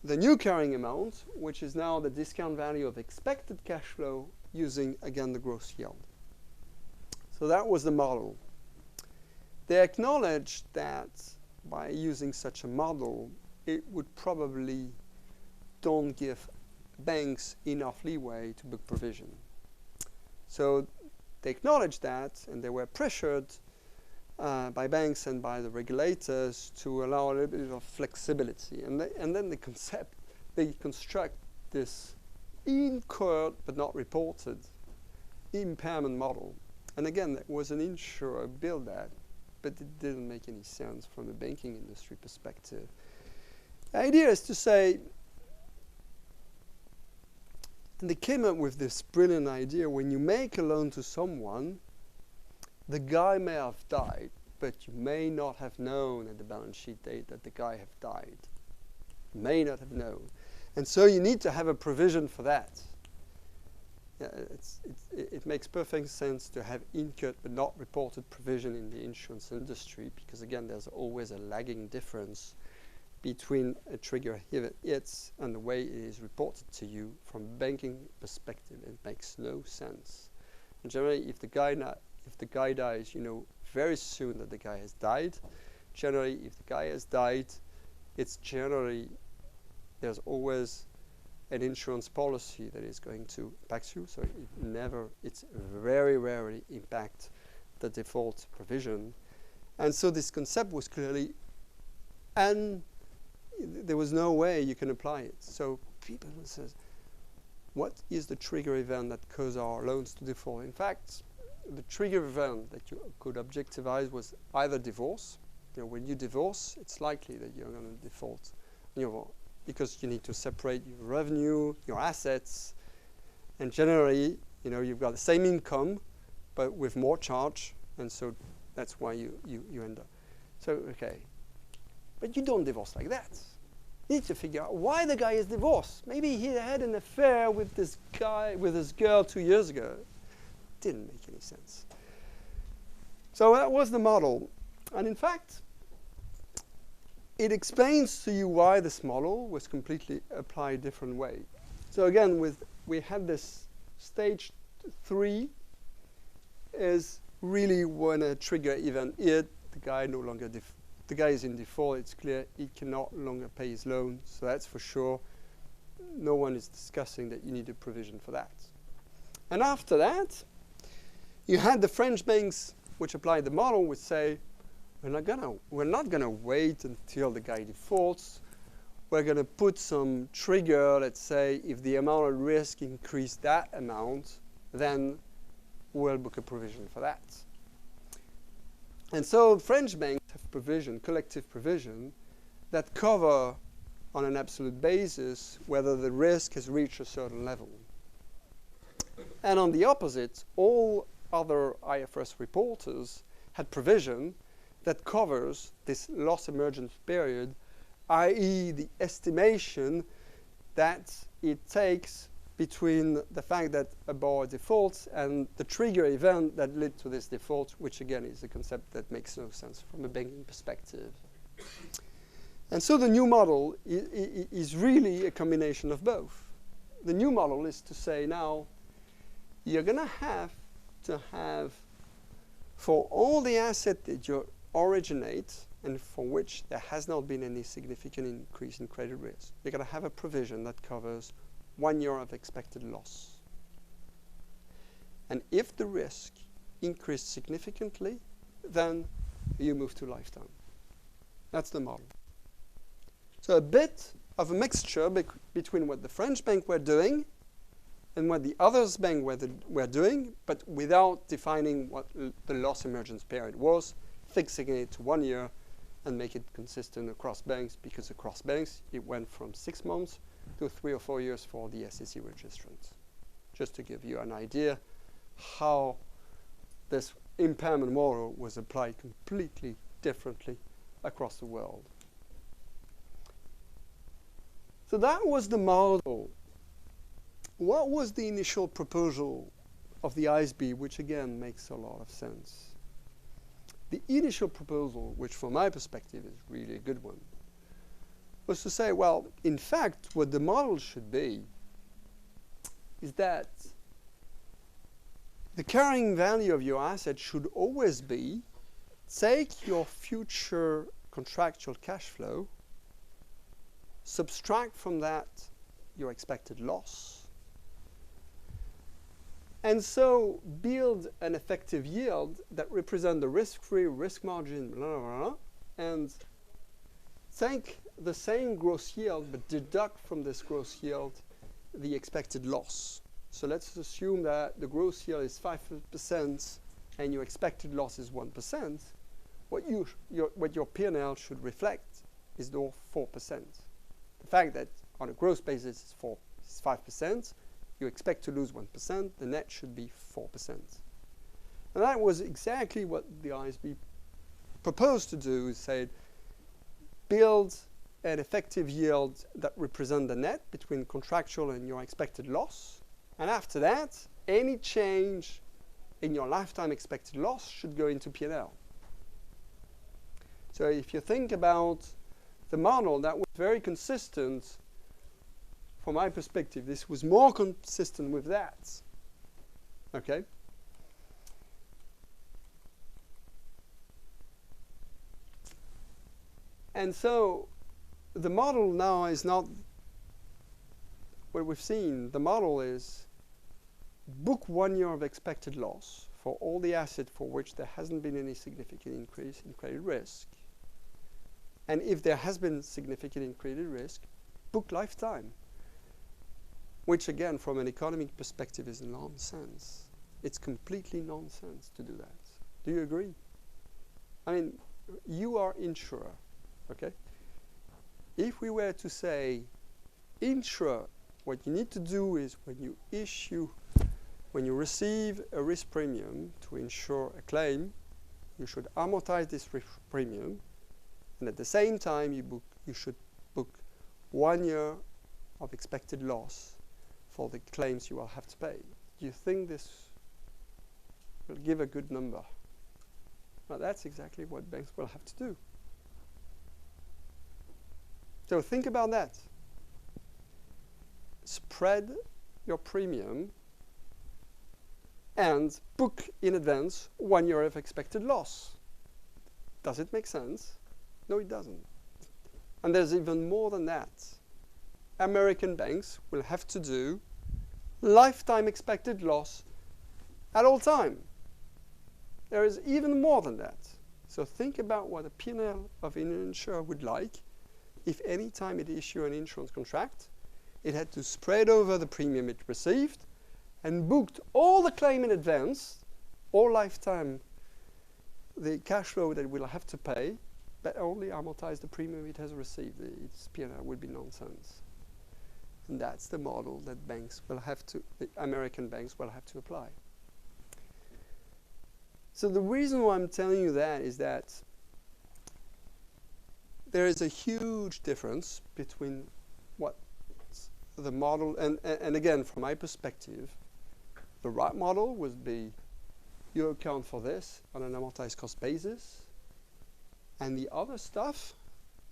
the new carrying amount, which is now the discount value of expected cash flow using, again, the gross yield. So that was the model. They acknowledged that by using such a model, it would probably don't give banks enough leeway to book provision. So they acknowledged that, and they were pressured by banks and by the regulators to allow a little bit of flexibility. And then they construct this incurred but not reported impairment model. And again, that was an insurer built that, but it didn't make any sense from the banking industry perspective. The idea is to say, and they came up with this brilliant idea, when you make a loan to someone, the guy may have died, but you may not have known at the balance sheet date that the guy have died. You may not have known. And so you need to have a provision for that. Yeah, it makes perfect sense to have incurred but not reported provision in the insurance industry, because again, there's always a lagging difference between a trigger hits and the way it is reported to you. From a banking perspective, it makes no sense. And generally, if the guy dies, you know very soon that the guy has died. Generally, if the guy has died, it's generally, there's always an insurance policy that is going to impact you, so it's very rarely impact the default provision. And so this concept was clearly, and there was no way you can apply it. So people says, what is the trigger event that caused our loans to default? In fact, the trigger event that you could objectivize was either divorce. You know, when you divorce, it's likely that you're going to default. Because you need to separate your revenue, your assets, and generally, you know, you've got the same income, but with more charge, and so that's why you end up. So, okay. But you don't divorce like that. You need to figure out why the guy is divorced. Maybe he had an affair with this guy, with this girl 2 years ago. Didn't make any sense. So that was the model. And in fact, it explains to you why this model was completely applied a different way. So again, we had this stage 3 is really when a trigger event hit, the guy no longer the guy is in default. It's clear he cannot longer pay his loan, so that's for sure. No one is discussing that you need a provision for that. And after that, you had the French banks which applied the model, which say we're not gonna wait until the guy defaults. We're gonna put some trigger. Let's say if the amount of risk increased that amount, then we'll book a provision for that. And so French banks have provision, collective provision, that cover on an absolute basis whether the risk has reached a certain level. And on the opposite, all other IFRS reporters had provision that covers this loss emergence period, i.e. the estimation that it takes between the fact that a borrower defaults and the trigger event that led to this default, which again is a concept that makes no sense from a banking perspective. And so the new model is really a combination of both. The new model is to say now, you're going to have, for all the assets that you originate and for which there has not been any significant increase in credit risk, you're going to have a provision that covers 1 year of expected loss. And if the risk increased significantly, then you move to lifetime. That's the model. So a bit of a mixture between what the French bank were doing and what the others bank were doing, but without defining what the loss emergence period was, fixing it to 1 year and make it consistent across banks, because across banks it went from 6 months to 3 or 4 years for the SEC registrants. Just to give you an idea how this impairment model was applied completely differently across the world. So that was the model. What was the initial proposal of the ISB, which again makes a lot of sense? The initial proposal, which from my perspective is really a good one, was to say, well, in fact, what the model should be is that the carrying value of your asset should always be take your future contractual cash flow, subtract from that your expected loss, and so build an effective yield that represents the risk-free, risk margin, blah, blah, blah, and take the same gross yield, but deduct from this gross yield the expected loss. So let's assume that the gross yield is 5% and your expected loss is 1%. What your P&L should reflect is the 4%. The fact that on a gross basis it's 5%, you expect to lose 1%, the net should be 4%. And that was exactly what the ISB proposed to do, is say, build an effective yield that represents the net between contractual and your expected loss. And after that, any change in your lifetime expected loss should go into P&L. So if you think about the model, that was very consistent. From my perspective, this was more consistent with that. Okay? And so the model now is not what we've seen. The model is book 1 year of expected loss for all the assets for which there hasn't been any significant increase in credit risk. And if there has been significant in credit risk, book lifetime. Which again, from an economic perspective, is nonsense. It's completely nonsense to do that. Do you agree? I mean, you are insurer, okay? If we were to say, insurer, what you need to do is when you receive a risk premium to insure a claim, you should amortize this risk premium, and at the same time you should book 1 year of expected loss for the claims you will have to pay. Do you think this will give a good number? Well, that's exactly what banks will have to do. So think about that. Spread your premium and book in advance 1 year of expected loss. Does it make sense? No, it doesn't. And there's even more than that. American banks will have to do lifetime expected loss at all time. There is even more than that. So think about what a P&L of an insurer would like if any time it issued an insurance contract, it had to spread over the premium it received and booked all the claim in advance, all lifetime, the cash flow that it will have to pay, but only amortize the premium it has received. Its P&L would be nonsense. And that's the model that banks will have to, the American banks will have to apply. So the reason why I'm telling you that is that there is a huge difference between what the model, and again, from my perspective, the right model would be you account for this on an amortized cost basis, and the other stuff,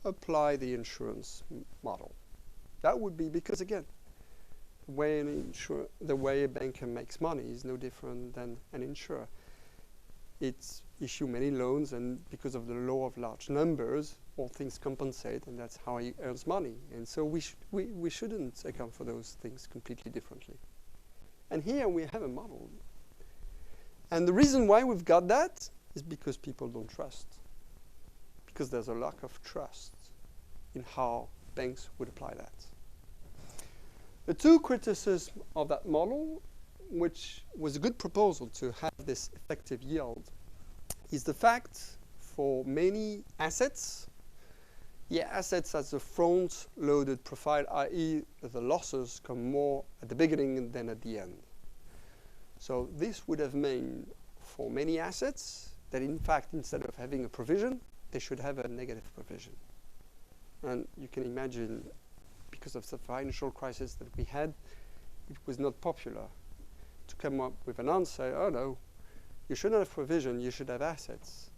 apply the insurance model. That would be because, again, the way a banker makes money is no different than an insurer. It's issue many loans, and because of the law of large numbers, all things compensate, and that's how he earns money. And so we shouldn't account for those things completely differently. And here we have a model. And the reason why we've got that is because people don't trust. Because there's a lack of trust in how banks would apply that. The two criticisms of that model, which was a good proposal to have this effective yield, is the fact for many assets, assets as a front-loaded profile, i.e. the losses come more at the beginning than at the end. So this would have meant for many assets that in fact instead of having a provision, they should have a negative provision. And you can imagine, because of the financial crisis that we had, it was not popular to come up with an answer, oh no, you shouldn't have provision, you should have assets.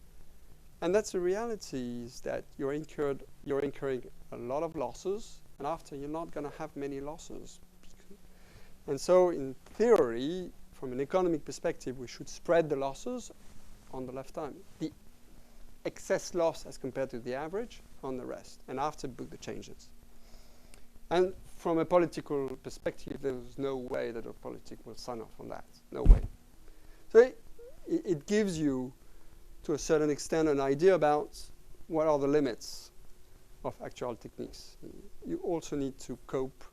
And that's the reality, is that you're incurring a lot of losses, and after you're not going to have many losses. And so in theory, from an economic perspective, we should spread the losses on the lifetime. The excess loss as compared to the average on the rest, and after book the changes. And from a political perspective, there's no way that a politic will sign off on that. No way. So it gives you, to a certain extent, an idea about what are the limits of actuarial techniques. You also need to cope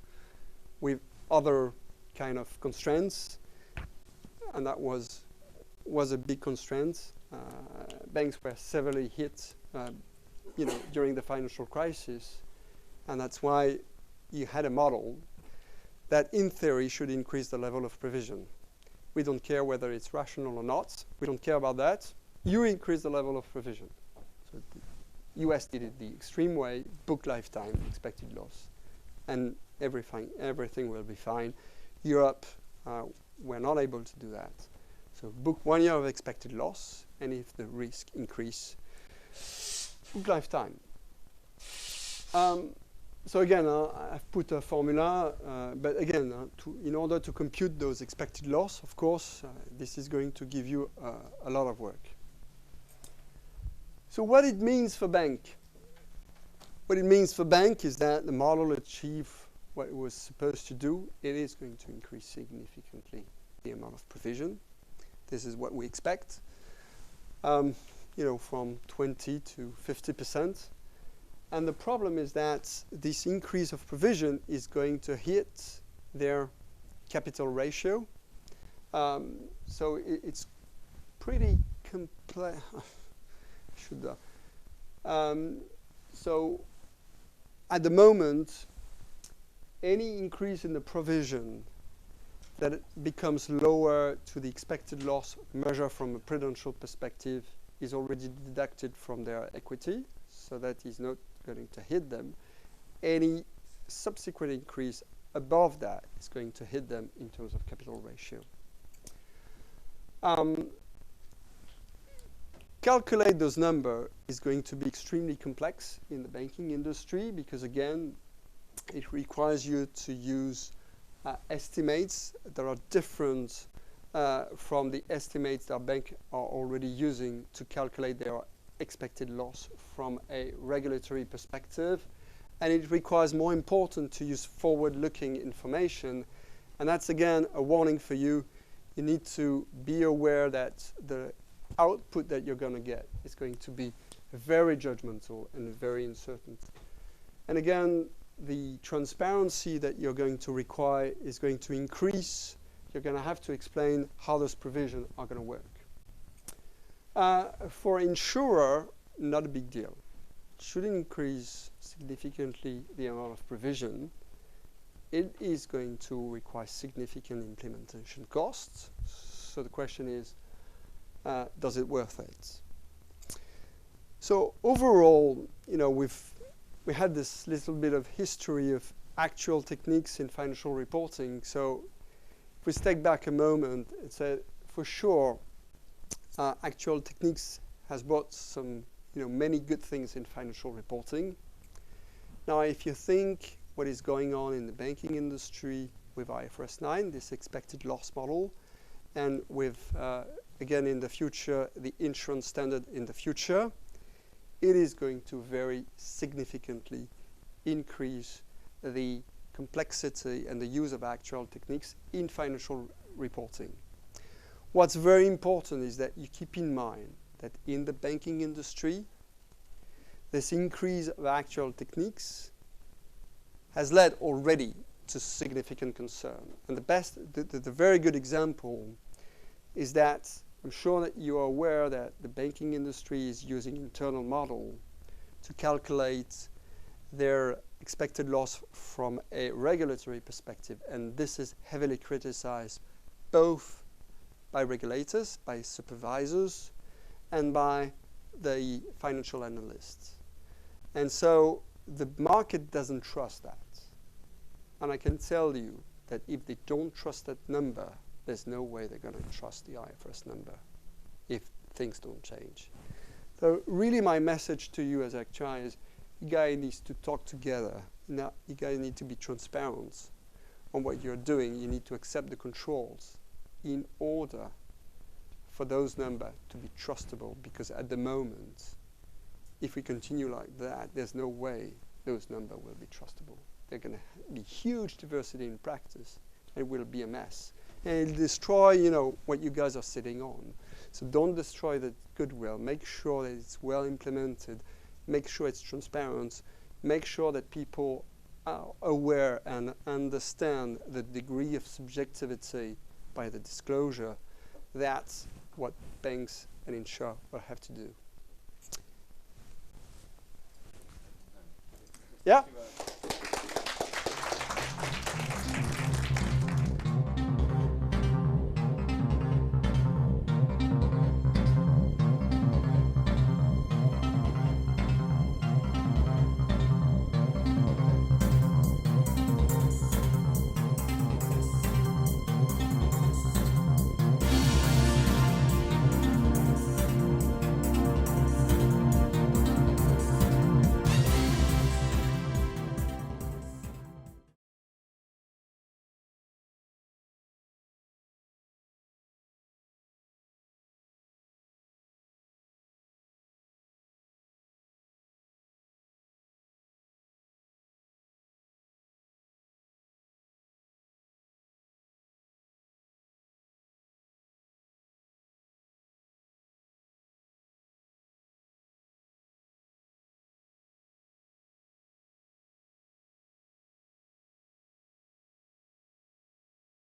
with other kind of constraints, and that was a big constraint. Banks were severely hit, during the financial crisis, and that's why you had a model that, in theory, should increase the level of provision. We don't care whether it's rational or not. We don't care about that. You increase the level of provision. So the US did it the extreme way, book lifetime expected loss, and everything will be fine. Europe, we're not able to do that. So book 1 year of expected loss, and if the risk increase, book lifetime. So again, I've put a formula, but again, in order to compute those expected loss, of course, this is going to give you a lot of work. So what it means for bank? What it means for bank is that the model achieved what it was supposed to do. It is going to increase significantly the amount of provision. This is what we expect, from 20 to 50%. And the problem is that this increase of provision is going to hit their capital ratio. So it's pretty complex. So at the moment, any increase in the provision that it becomes lower to the expected loss measure from a prudential perspective is already deducted from their equity, so that is not going to hit them. Any subsequent increase above that is going to hit them in terms of capital ratio. Calculate those numbers is going to be extremely complex in the banking industry because, again, it requires you to use estimates that are different from the estimates that banks are already using to calculate their expected loss from a regulatory perspective. And it requires, more important, to use forward-looking information. And that's, again, a warning for you. You need to be aware that the output that you're going to get is going to be very judgmental and very uncertain. And again, the transparency that you're going to require is going to increase. You're going to have to explain how those provisions are going to work. For insurer, not a big deal. It shouldn't increase significantly the amount of provision. It is going to require significant implementation costs. So the question is, does it worth it? So overall, you know, we had this little bit of history of actual techniques in financial reporting. So if we step back a moment and say, for sure, actual techniques has brought some, you know, many good things in financial reporting. Now, if you think what is going on in the banking industry with IFRS 9, this expected loss model, and with, again, in the future, the insurance standard in the future, it is going to very significantly increase the complexity and the use of actual techniques in financial reporting. What's very important is that you keep in mind that in the banking industry, this increase of actual techniques has led already to significant concern. And the very good example is that I'm sure that you are aware that the banking industry is using internal model to calculate their expected loss from a regulatory perspective. And this is heavily criticized both by regulators, by supervisors, and by the financial analysts. And so the market doesn't trust that. And I can tell you that if they don't trust that number, there's no way they're going to trust the IFRS number if things don't change. So really my message to you as Actuarial is you guys need to talk together. Now, you guys need to be transparent on what you're doing. You need to accept the controls in order for those numbers to be trustable, because at the moment, if we continue like that, there's no way those numbers will be trustable. They're going to be huge diversity in practice. It will be a mess. And it'll destroy, you know, what you guys are sitting on. So don't destroy the goodwill. Make sure that it's well implemented. Make sure it's transparent. Make sure that people are aware and understand the degree of subjectivity by the disclosure. That's what banks and insurers will have to do. Yeah?